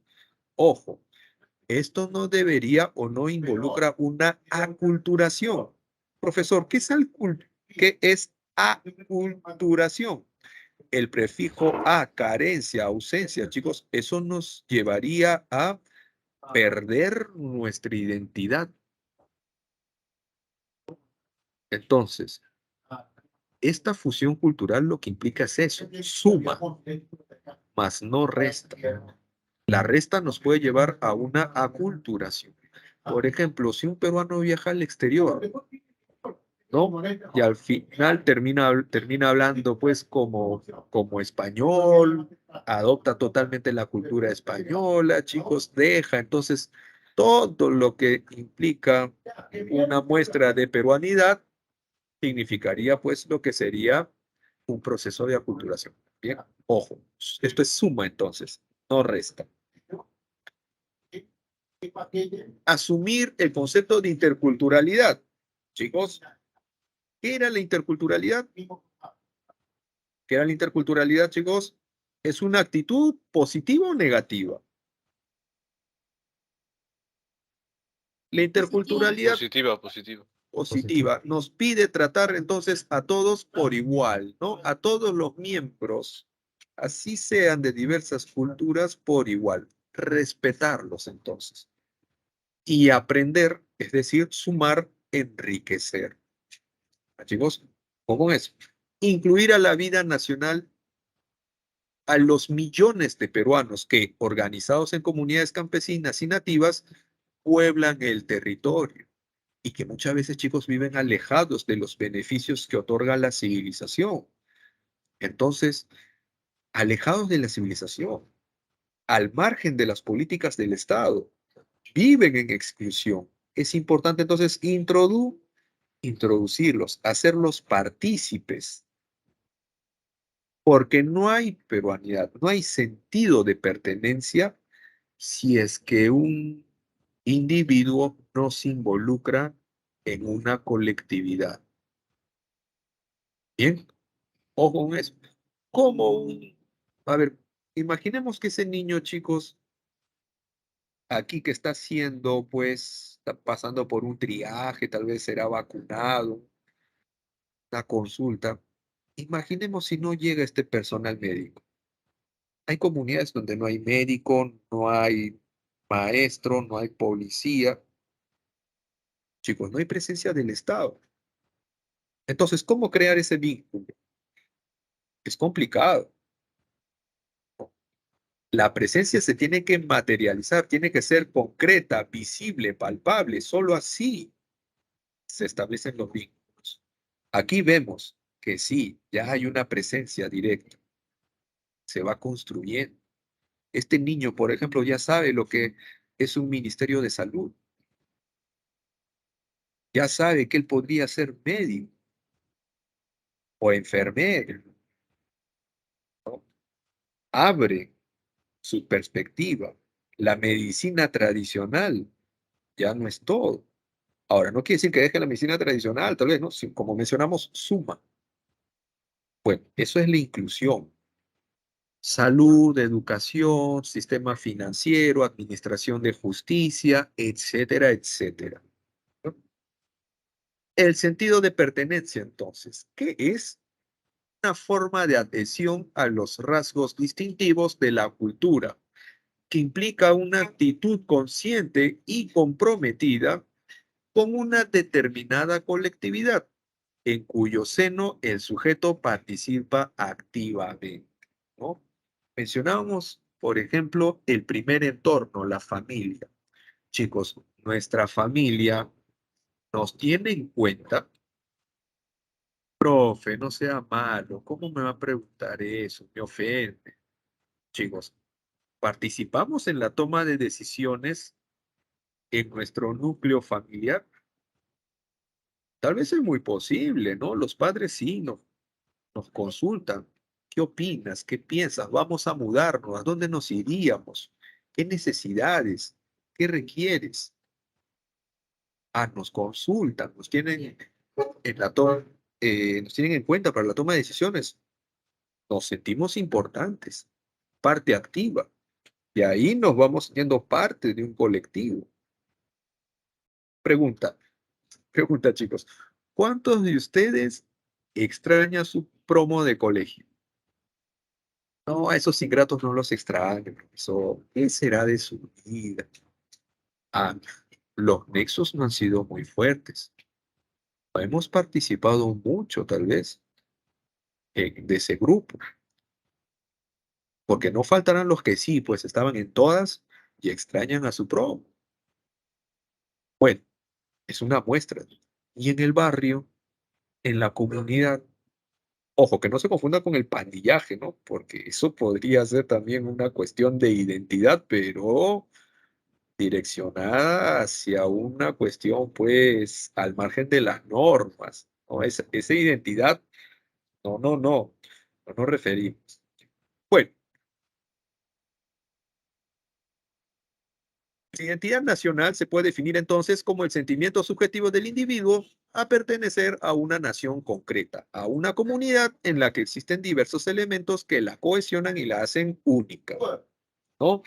Ojo, esto no debería o no involucra una aculturación. Profesor, ¿qué es aculturación? El prefijo a, carencia, ausencia, chicos, eso nos llevaría a perder nuestra identidad. Entonces, esta fusión cultural lo que implica es eso, suma, más no resta. La resta nos puede llevar a una aculturación. Por ejemplo, si un peruano viaja al exterior, ¿no? Y al final termina hablando pues como español, adopta totalmente la cultura española, chicos, deja entonces todo lo que implica una muestra de peruanidad, significaría pues lo que sería un proceso de aculturación. Bien, ojo, esto es suma entonces, no resta. Asumir el concepto de interculturalidad. Chicos, ¿qué era la interculturalidad? ¿Qué era la interculturalidad, chicos? ¿Es una actitud positiva o negativa? La interculturalidad positiva nos pide tratar entonces a todos por igual, ¿no? A todos los miembros, así sean de diversas culturas, por igual. Respetarlos entonces. Y aprender, es decir, sumar, enriquecer. Chicos, ¿cómo es? Incluir a la vida nacional a los millones de peruanos que, organizados en comunidades campesinas y nativas, pueblan el territorio y que muchas veces, chicos, viven alejados de los beneficios que otorga la civilización. Entonces, alejados de la civilización, al margen de las políticas del Estado, viven en exclusión. Es importante entonces introducirlos, hacerlos partícipes, porque no hay peruanidad, no hay sentido de pertenencia si es que un individuo no se involucra en una colectividad. Bien, ojo con eso. A ver, imaginemos que ese niño, chicos, aquí que está haciendo, pues, está pasando por un triaje, tal vez será vacunado, una consulta. Imaginemos si no llega este personal médico. Hay comunidades donde no hay médico, no hay maestro, no hay policía. Chicos, no hay presencia del Estado. Entonces, ¿cómo crear ese vínculo? Es complicado. La presencia se tiene que materializar, tiene que ser concreta, visible, palpable. Solo así se establecen los vínculos. Aquí vemos que sí, ya hay una presencia directa. Se va construyendo. Este niño, por ejemplo, ya sabe lo que es un ministerio de salud. Ya sabe que él podría ser médico o enfermero, ¿no? Abre su perspectiva. La medicina tradicional ya no es todo. Ahora, no quiere decir que deje la medicina tradicional, tal vez, ¿no? Como mencionamos, suma. Bueno, eso es la inclusión. Salud, educación, sistema financiero, administración de justicia, etcétera, etcétera. ¿No? El sentido de pertenencia, entonces, ¿qué es? una forma de adhesión a los rasgos distintivos de la cultura, que implica una actitud consciente y comprometida con una determinada colectividad, en cuyo seno el sujeto participa activamente, ¿no? Mencionábamos, por ejemplo, el primer entorno, la familia. Chicos, nuestra familia nos tiene en cuenta. Profe, no sea malo, ¿cómo me va a preguntar eso? Me ofende. Chicos, ¿participamos en la toma de decisiones en nuestro núcleo familiar? Tal vez es muy posible, ¿no? Los padres sí nos consultan. ¿Qué opinas? ¿Qué piensas? ¿Vamos a mudarnos? ¿A dónde nos iríamos? ¿Qué necesidades? ¿Qué requieres? Ah, nos consultan, en la to- nos tienen en cuenta para la toma de decisiones. Nos sentimos importantes, parte activa. Y ahí nos vamos siendo parte de un colectivo. Pregunta, pregunta, chicos. ¿Cuántos de ustedes extrañan su promo de colegio? No, a esos ingratos no los extraño, profesor. ¿Qué será de su vida? Ah, los nexos no han sido muy fuertes. No hemos participado mucho, tal vez, de ese grupo. Porque no faltarán los que sí, pues estaban en todas y extrañan a su promo. Bueno, es una muestra. Y en el barrio, en la comunidad, ojo, que no se confunda con el pandillaje, ¿no? Porque eso podría ser también una cuestión de identidad, pero direccionada hacia una cuestión, pues, al margen de las normas, ¿no? Esa identidad, no nos referimos. Bueno, la identidad nacional se puede definir entonces como el sentimiento subjetivo del individuo a pertenecer a una nación concreta, a una comunidad en la que existen diversos elementos que la cohesionan y la hacen única, ¿no?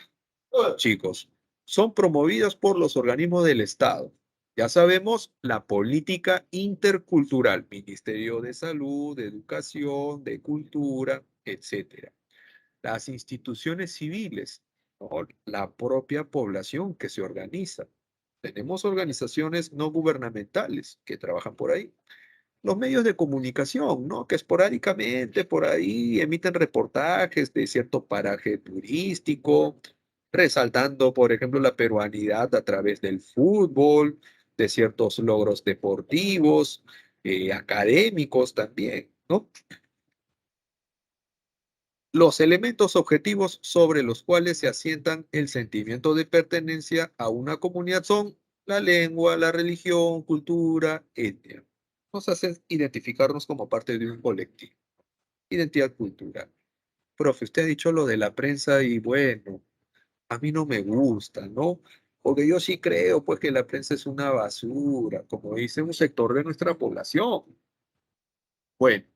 Chicos, son promovidos por los organismos del Estado. Ya sabemos, la política intercultural, Ministerio de Salud, de Educación, de Cultura, etcétera. Las instituciones civiles, ¿no? La propia población que se organiza. Tenemos organizaciones no gubernamentales que trabajan por ahí. Los medios de comunicación, ¿no? Que esporádicamente por ahí emiten reportajes de cierto paraje turístico, resaltando, por ejemplo, la peruanidad a través del fútbol, de ciertos logros deportivos, académicos también, ¿no? Los elementos objetivos sobre los cuales se asientan el sentimiento de pertenencia a una comunidad son la lengua, la religión, cultura, etnia. Nos hacen identificarnos como parte de un colectivo. Identidad cultural. Profe, usted ha dicho lo de la prensa y bueno, a mí no me gusta, ¿no? Porque yo sí creo, pues, que la prensa es una basura, como dice un sector de nuestra población. Bueno,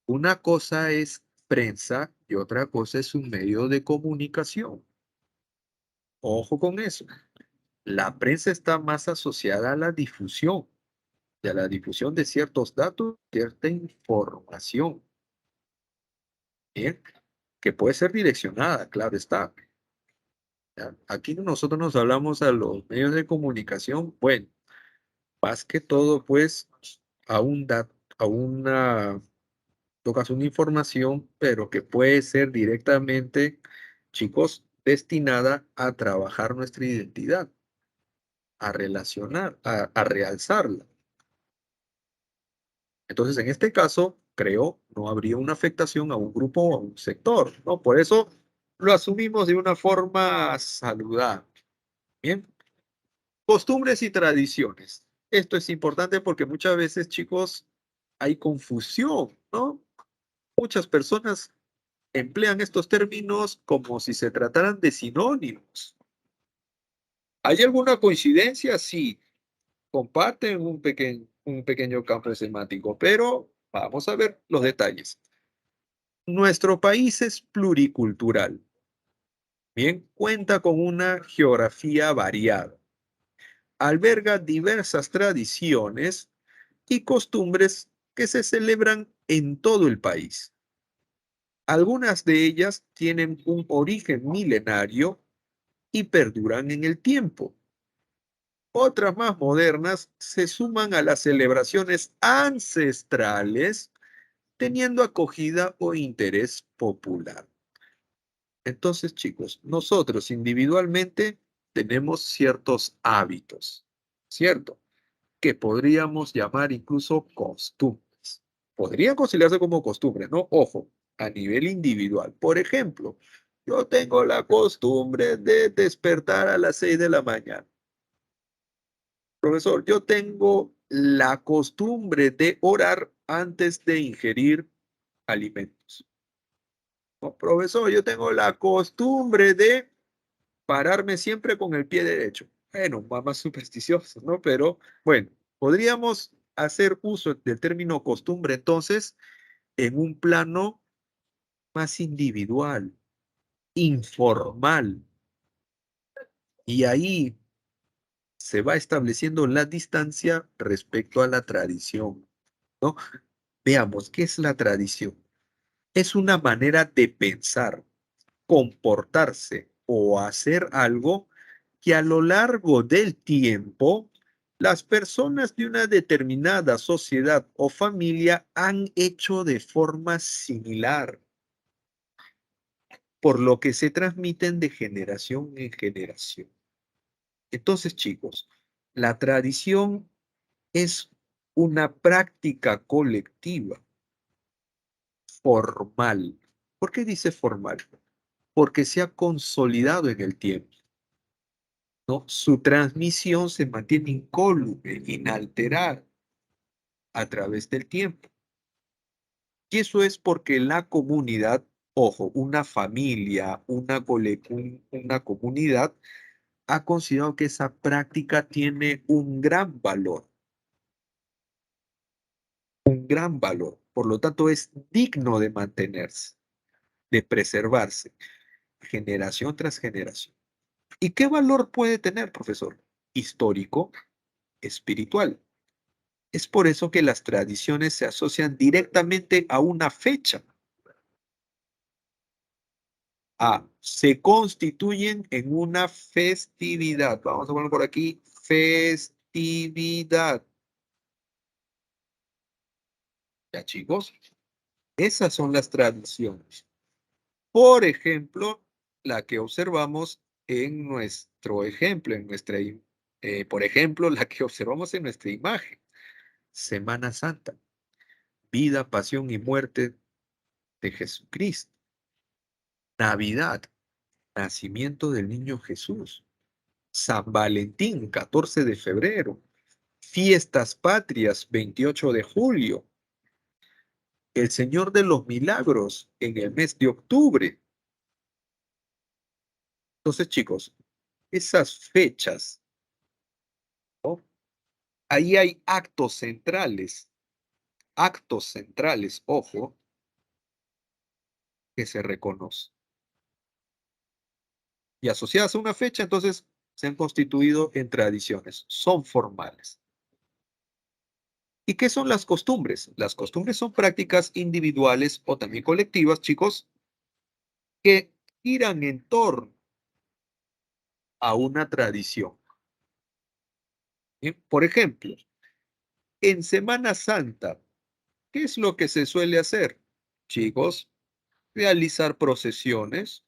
una cosa es prensa y otra cosa es un medio de comunicación. Ojo con eso. La prensa está más asociada a la difusión, y a la difusión de ciertos datos, cierta información, ¿bien? Que puede ser direccionada, claro está. ¿Ya? Aquí nosotros nos hablamos a los medios de comunicación, bueno, más que todo, pues, a un dato, a una, tocas una información, pero que puede ser directamente, chicos, destinada a trabajar nuestra identidad, a relacionar, a realzarla. Entonces, en este caso, creo, no habría una afectación a un grupo o a un sector, ¿no? Por eso lo asumimos de una forma saludable. Bien. Costumbres y tradiciones. Esto es importante porque muchas veces, chicos, hay confusión, ¿no? Muchas personas emplean estos términos como si se trataran de sinónimos. ¿Hay alguna coincidencia? Sí, comparten un pequeño campo semántico, pero vamos a ver los detalles. Nuestro país es pluricultural. Bien, cuenta con una geografía variada. Alberga diversas tradiciones y costumbres que se celebran en todo el país. Algunas de ellas tienen un origen milenario y perduran en el tiempo. Otras más modernas se suman a las celebraciones ancestrales, teniendo acogida o interés popular. Entonces, chicos, nosotros individualmente tenemos ciertos hábitos, ¿cierto? Que podríamos llamar incluso costumbres. Podrían considerarse como costumbres, ¿no? Ojo, a nivel individual. Por ejemplo, yo tengo la costumbre de despertar a las 6 de la mañana. Profesor, yo tengo la costumbre de orar antes de ingerir alimentos. No, profesor, yo tengo la costumbre de pararme siempre con el pie derecho. Bueno, más supersticiosos, ¿no? Pero bueno, podríamos hacer uso del término costumbre entonces en un plano más individual, informal. Y ahí se va estableciendo la distancia respecto a la tradición, ¿no? Veamos, ¿qué es la tradición? Es una manera de pensar, comportarse o hacer algo que a lo largo del tiempo las personas de una determinada sociedad o familia han hecho de forma similar, por lo que se transmiten de generación en generación. Entonces, chicos, la tradición es una práctica colectiva formal. ¿Por qué dice formal? Porque se ha consolidado en el tiempo, ¿no? Su transmisión se mantiene incólume, inalterada a través del tiempo. Y eso es porque la comunidad, ojo, una familia, una comunidad, ha considerado que esa práctica tiene un gran valor. Por lo tanto, es digno de mantenerse, de preservarse, generación tras generación. ¿Y qué valor puede tener, profesor? Histórico, espiritual. Es por eso que las tradiciones se asocian directamente a una fecha. Se constituyen en una festividad. Vamos a poner por aquí, festividad. Ya, chicos, esas son las tradiciones. Por ejemplo, la que observamos en nuestro ejemplo, por ejemplo, la que observamos en nuestra imagen. Semana Santa, vida, pasión y muerte de Jesucristo. Navidad, nacimiento del niño Jesús. San Valentín, 14 de febrero. Fiestas patrias, 28 de julio. El Señor de los Milagros en el mes de octubre. Entonces, chicos, esas fechas, ¿no? Ahí hay actos centrales, ojo, que se reconocen. Y asociadas a una fecha, entonces se han constituido en tradiciones, son formales. ¿Y qué son las costumbres? Las costumbres son prácticas individuales o también colectivas, chicos, que giran en torno a una tradición. Por ejemplo, en Semana Santa, ¿qué es lo que se suele hacer? Chicos, realizar procesiones,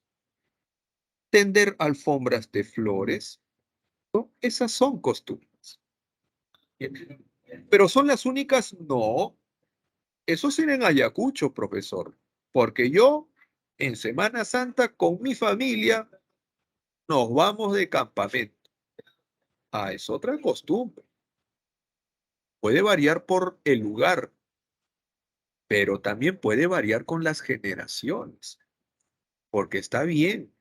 tender alfombras de flores, ¿no? Esas son costumbres. Bien. ¿Pero son las únicas? No. Eso es en Ayacucho, profesor. Porque yo, en Semana Santa, con mi familia, nos vamos de campamento. Es otra costumbre. Puede variar por el lugar, pero también puede variar con las generaciones. Porque está bien.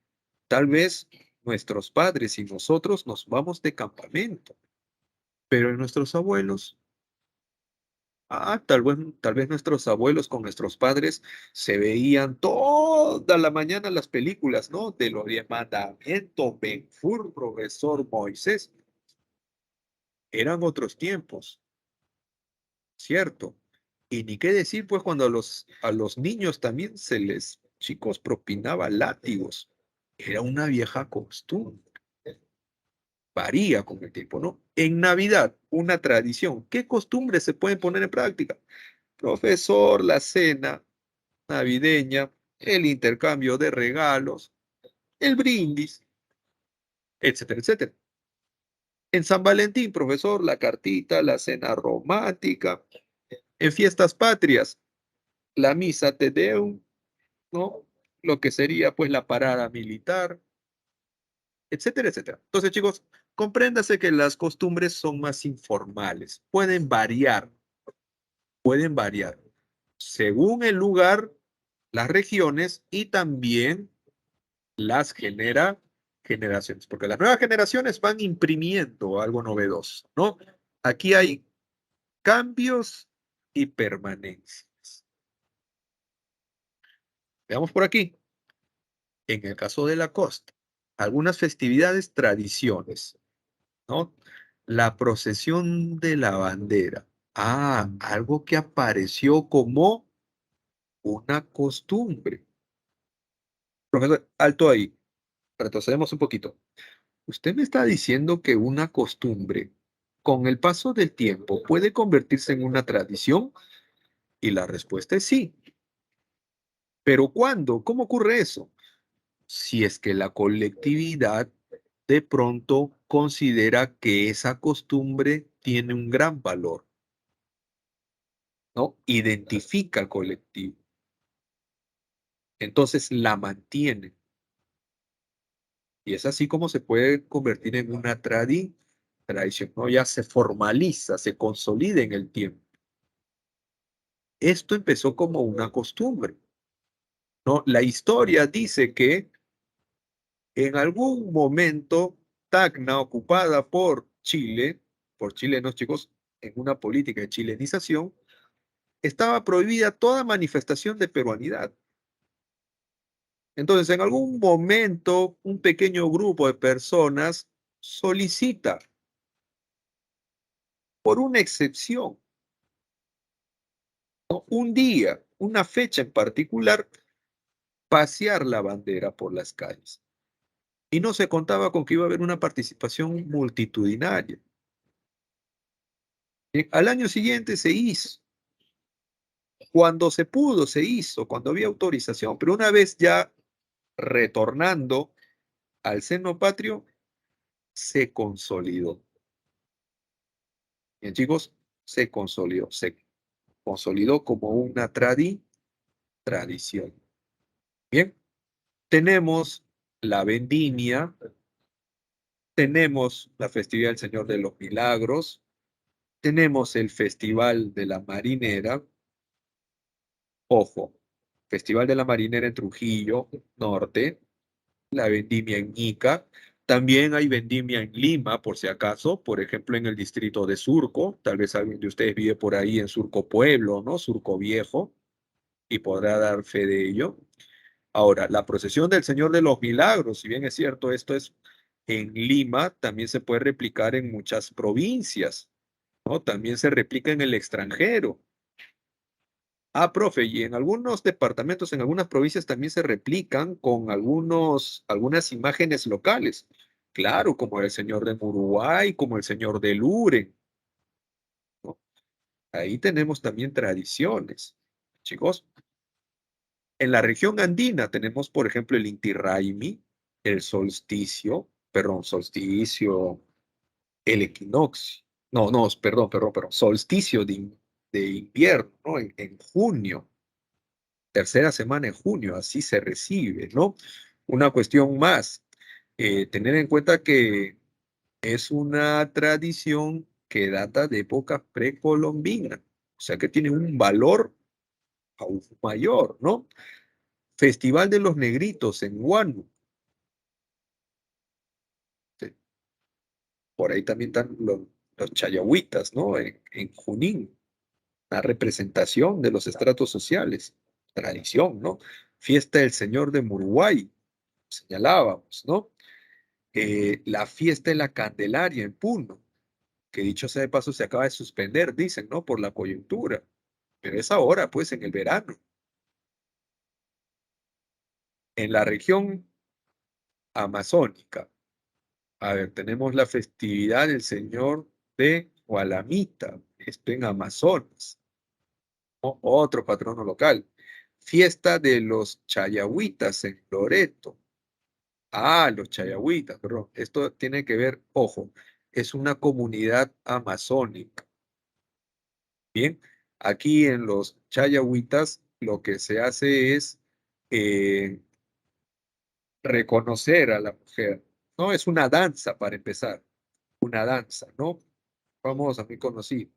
Tal vez nuestros padres y nosotros nos vamos de campamento, pero en nuestros abuelos, tal vez nuestros abuelos con nuestros padres se veían toda la mañana las películas, ¿no? De los 10 mandamientos, Ben-Hur, profesor Moisés. Eran otros tiempos, ¿cierto? Y ni qué decir, pues, cuando a los niños también se les, chicos, propinaba látigos. Era una vieja costumbre. Varía con el tiempo, ¿no? En Navidad, una tradición. ¿Qué costumbres se pueden poner en práctica? Profesor, la cena navideña, el intercambio de regalos, el brindis, etcétera, etcétera. En San Valentín, profesor, la cartita, la cena romántica. En fiestas patrias, la misa te deum, ¿no? Lo que sería pues la parada militar, etcétera, etcétera. Entonces, chicos, compréndase que las costumbres son más informales, pueden variar según el lugar, las regiones y también las generaciones, porque las nuevas generaciones van imprimiendo algo novedoso, ¿no? Aquí hay cambios y permanencias. Veamos por aquí. En el caso de la costa, algunas festividades, tradiciones, ¿no? La procesión de la bandera. Ah, algo que apareció como una costumbre. Profesor, alto ahí. Retrocedemos un poquito. Usted me está diciendo que una costumbre, con el paso del tiempo, puede convertirse en una tradición, y la respuesta es sí. ¿Pero cuándo? ¿Cómo ocurre eso? Si es que la colectividad de pronto considera que esa costumbre tiene un gran valor, ¿no? Identifica al colectivo. Entonces la mantiene. Y es así como se puede convertir en una tradición, ¿no? Ya se formaliza, se consolida en el tiempo. Esto empezó como una costumbre, ¿no? La historia dice que en algún momento Tacna, ocupada por Chile, por chilenos, chicos, en una política de chilenización, estaba prohibida toda manifestación de peruanidad. Entonces, en algún momento, un pequeño grupo de personas solicita, por una excepción, ¿no? Un día, una fecha en particular, pasear la bandera por las calles. Y no se contaba con que iba a haber una participación multitudinaria. Al año siguiente se hizo. Cuando se pudo, se hizo, cuando había autorización, pero una vez ya retornando al seno patrio, se consolidó. Bien, chicos, se consolidó como una tradición. Bien, tenemos la vendimia, tenemos la festividad del Señor de los Milagros, tenemos el Festival de la Marinera. Ojo, Festival de la Marinera en Trujillo Norte, la vendimia en Ica. También hay vendimia en Lima, por si acaso, por ejemplo, en el distrito de Surco. Tal vez alguien de ustedes vive por ahí en Surco Pueblo, ¿no? Surco Viejo, y podrá dar fe de ello. Ahora, la procesión del Señor de los Milagros, si bien es cierto, esto es en Lima, también se puede replicar en muchas provincias, ¿no? También se replica en el extranjero. Ah, profe, y en algunos departamentos, en algunas provincias también se replican con algunas imágenes locales. Claro, como el señor de Uruguay, como el señor de Lure, ¿no? Ahí tenemos también tradiciones, chicos. En la región andina tenemos, por ejemplo, el Inti Raymi, el solsticio, el equinoccio. No, no, perdón, solsticio de invierno, ¿no? En junio. Tercera semana en junio, así se recibe, ¿no? Una cuestión más, tener en cuenta que es una tradición que data de época precolombina, o sea que tiene un valor aún mayor, ¿no? Festival de los Negritos en Huánuco. Sí. Por ahí también están los chayahuitas, ¿no? En Junín, la representación de los estratos sociales, tradición, ¿no? Fiesta del Señor de Muruguay, señalábamos, ¿no? La fiesta de la Candelaria en Puno, que dicho sea de paso se acaba de suspender, dicen, ¿no? Por la coyuntura, pero es ahora, pues, en el verano. En la región amazónica, a ver, tenemos la festividad del Señor de Gualamita, esto en Amazonas, otro patrono local. Fiesta de los Chayahuitas en Loreto. Ah, los Chayahuitas, perdón. Esto tiene que ver, ojo, es una comunidad amazónica. Bien, aquí en los Chayahuitas lo que se hace es eh, reconocer a la mujer, ¿no? Es una danza para empezar, una danza, ¿no? Famosa, muy conocida.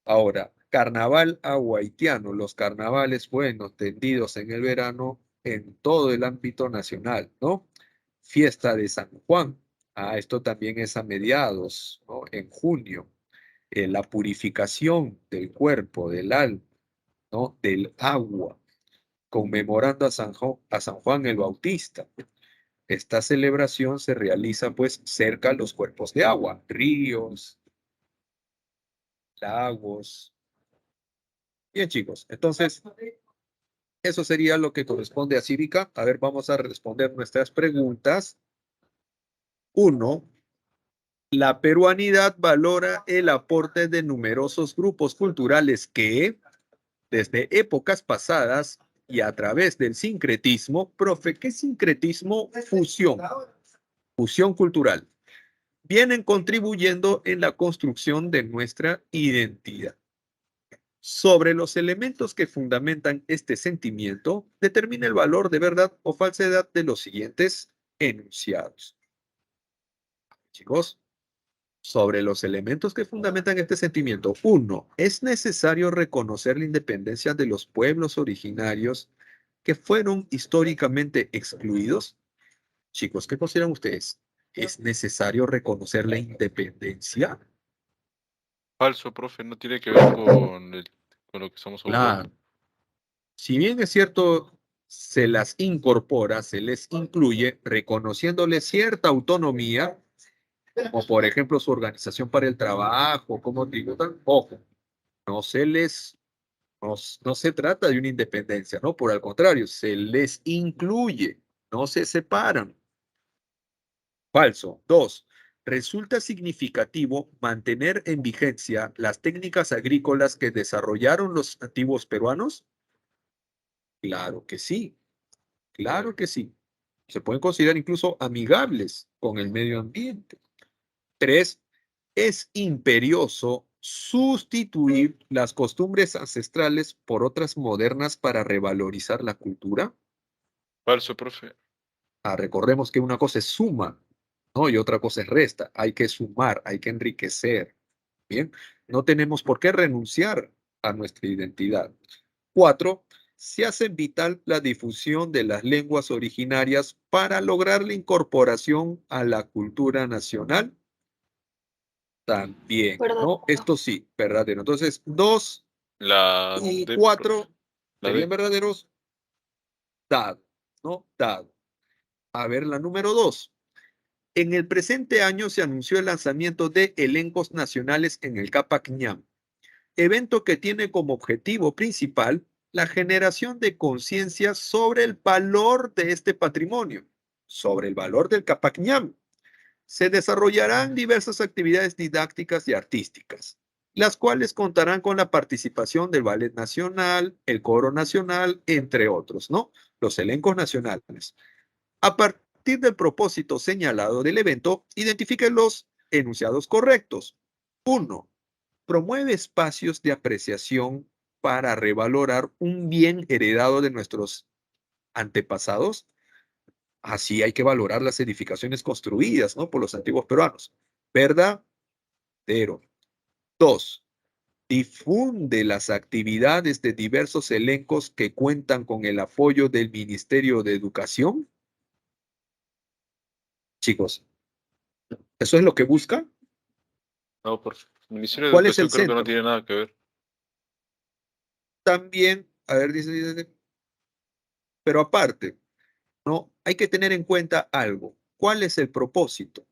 Ahora, carnaval haitiano, los carnavales, bueno, tendidos en el verano en todo el ámbito nacional, ¿no? Fiesta de San Juan, esto también es a mediados, ¿no? En junio. La purificación del cuerpo, del alma, ¿no? Del agua, conmemorando a San Juan el Bautista. Esta celebración se realiza pues cerca a los cuerpos de agua, ríos, lagos. Bien, chicos, entonces eso sería lo que corresponde a cívica. A ver, vamos a responder nuestras preguntas. Uno, la peruanidad valora el aporte de numerosos grupos culturales que, desde épocas pasadas y a través del sincretismo, profe, ¿qué sincretismo? Fusión cultural. Vienen contribuyendo en la construcción de nuestra identidad. Sobre los elementos que fundamentan este sentimiento, determina el valor de verdad o falsedad de los siguientes enunciados. Chicos, sobre los elementos que fundamentan este sentimiento. Uno, es necesario reconocer la independencia de los pueblos originarios que fueron históricamente excluidos. Chicos, ¿qué consideran ustedes? ¿Es necesario reconocer la independencia? Falso, profe, no tiene que ver con lo que estamos abordando. Claro. Si bien es cierto, se las incorpora, se les incluye, reconociéndoles cierta autonomía, como por ejemplo su organización para el trabajo, cómo tributan, ojo, no se les, no se trata de una independencia, ¿no? Por el contrario, se les incluye, no se separan. Falso. Dos, resulta significativo mantener en vigencia las técnicas agrícolas que desarrollaron los antiguos peruanos. Claro que sí, claro que sí. Se pueden considerar incluso amigables con el medio ambiente. Tres, es imperioso sustituir las costumbres ancestrales por otras modernas para revalorizar la cultura. Falso, profe. Recordemos que una cosa es suma, ¿no? Y otra cosa es resta. Hay que sumar, hay que enriquecer. Bien, no tenemos por qué renunciar a nuestra identidad. Cuatro, se hace vital la difusión de las lenguas originarias para lograr la incorporación a la cultura nacional. También, ¿Verdad? ¿no? Esto sí, verdadero. Entonces, 2 La y D, 4 profe. La serían D. verdaderos, dado, ¿no? Dado. A ver, la número 2. En el presente año se anunció el lanzamiento de elencos nacionales en el Capac Ñam, evento que tiene como objetivo principal la generación de conciencia sobre el valor de este patrimonio, sobre el valor del Capac Ñam. Se desarrollarán diversas actividades didácticas y artísticas, las cuales contarán con la participación del Ballet Nacional, el Coro Nacional, entre otros, ¿no? Los elencos nacionales. A partir del propósito señalado del evento, identifiquen los enunciados correctos. 1. Promueve espacios de apreciación para revalorar un bien heredado de nuestros antepasados. Así hay que valorar las edificaciones construidas, ¿no? Por los antiguos peruanos. Verdadero. 2. Difunde las actividades de diversos elencos que cuentan con el apoyo del Ministerio de Educación. Chicos, ¿eso es lo que busca? No, profe. El Ministerio de ¿Cuál es el Educación creo que no centro? tiene nada que ver. También, a ver, dice, pero aparte, ¿no? Hay que tener en cuenta algo. ¿Cuál es el propósito?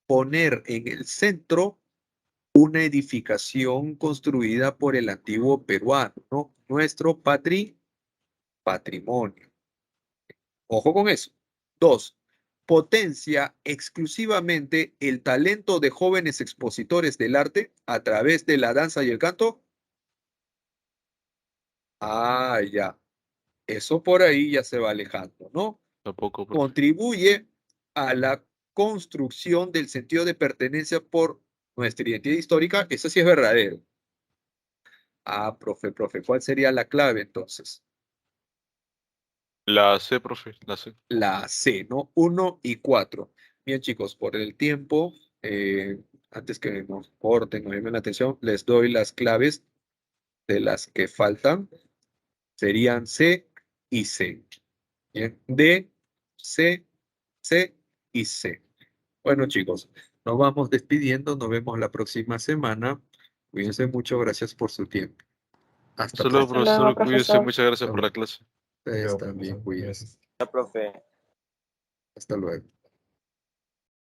Poner en el centro una edificación construida por el antiguo peruano, ¿no? Nuestro patrimonio. Ojo con eso. 2. Potencia exclusivamente el talento de jóvenes expositores del arte a través de la danza y el canto. Ah, ya. Eso por ahí ya se va alejando, ¿no? Tampoco, profe. Contribuye a la construcción del sentido de pertenencia por nuestra identidad histórica. Eso sí es verdadero. Ah, profe, ¿cuál sería la clave entonces? La C, profe, la C. La C, ¿no? 1 y 4. Bien, chicos, por el tiempo, antes que nos corten, nos llamen la atención, les doy las claves de las que faltan. Serían C y C. Bien, D, C, C y C. Bueno, chicos, nos vamos despidiendo. Nos vemos la próxima semana. Cuídense mucho. Gracias por su tiempo. Hasta Solo, pronto. Hasta luego, profesor, cuídese. profesor. Muchas gracias por la clase. Ustedes Luego, también, profesor. cuídense. Gracias. profe. Hasta luego.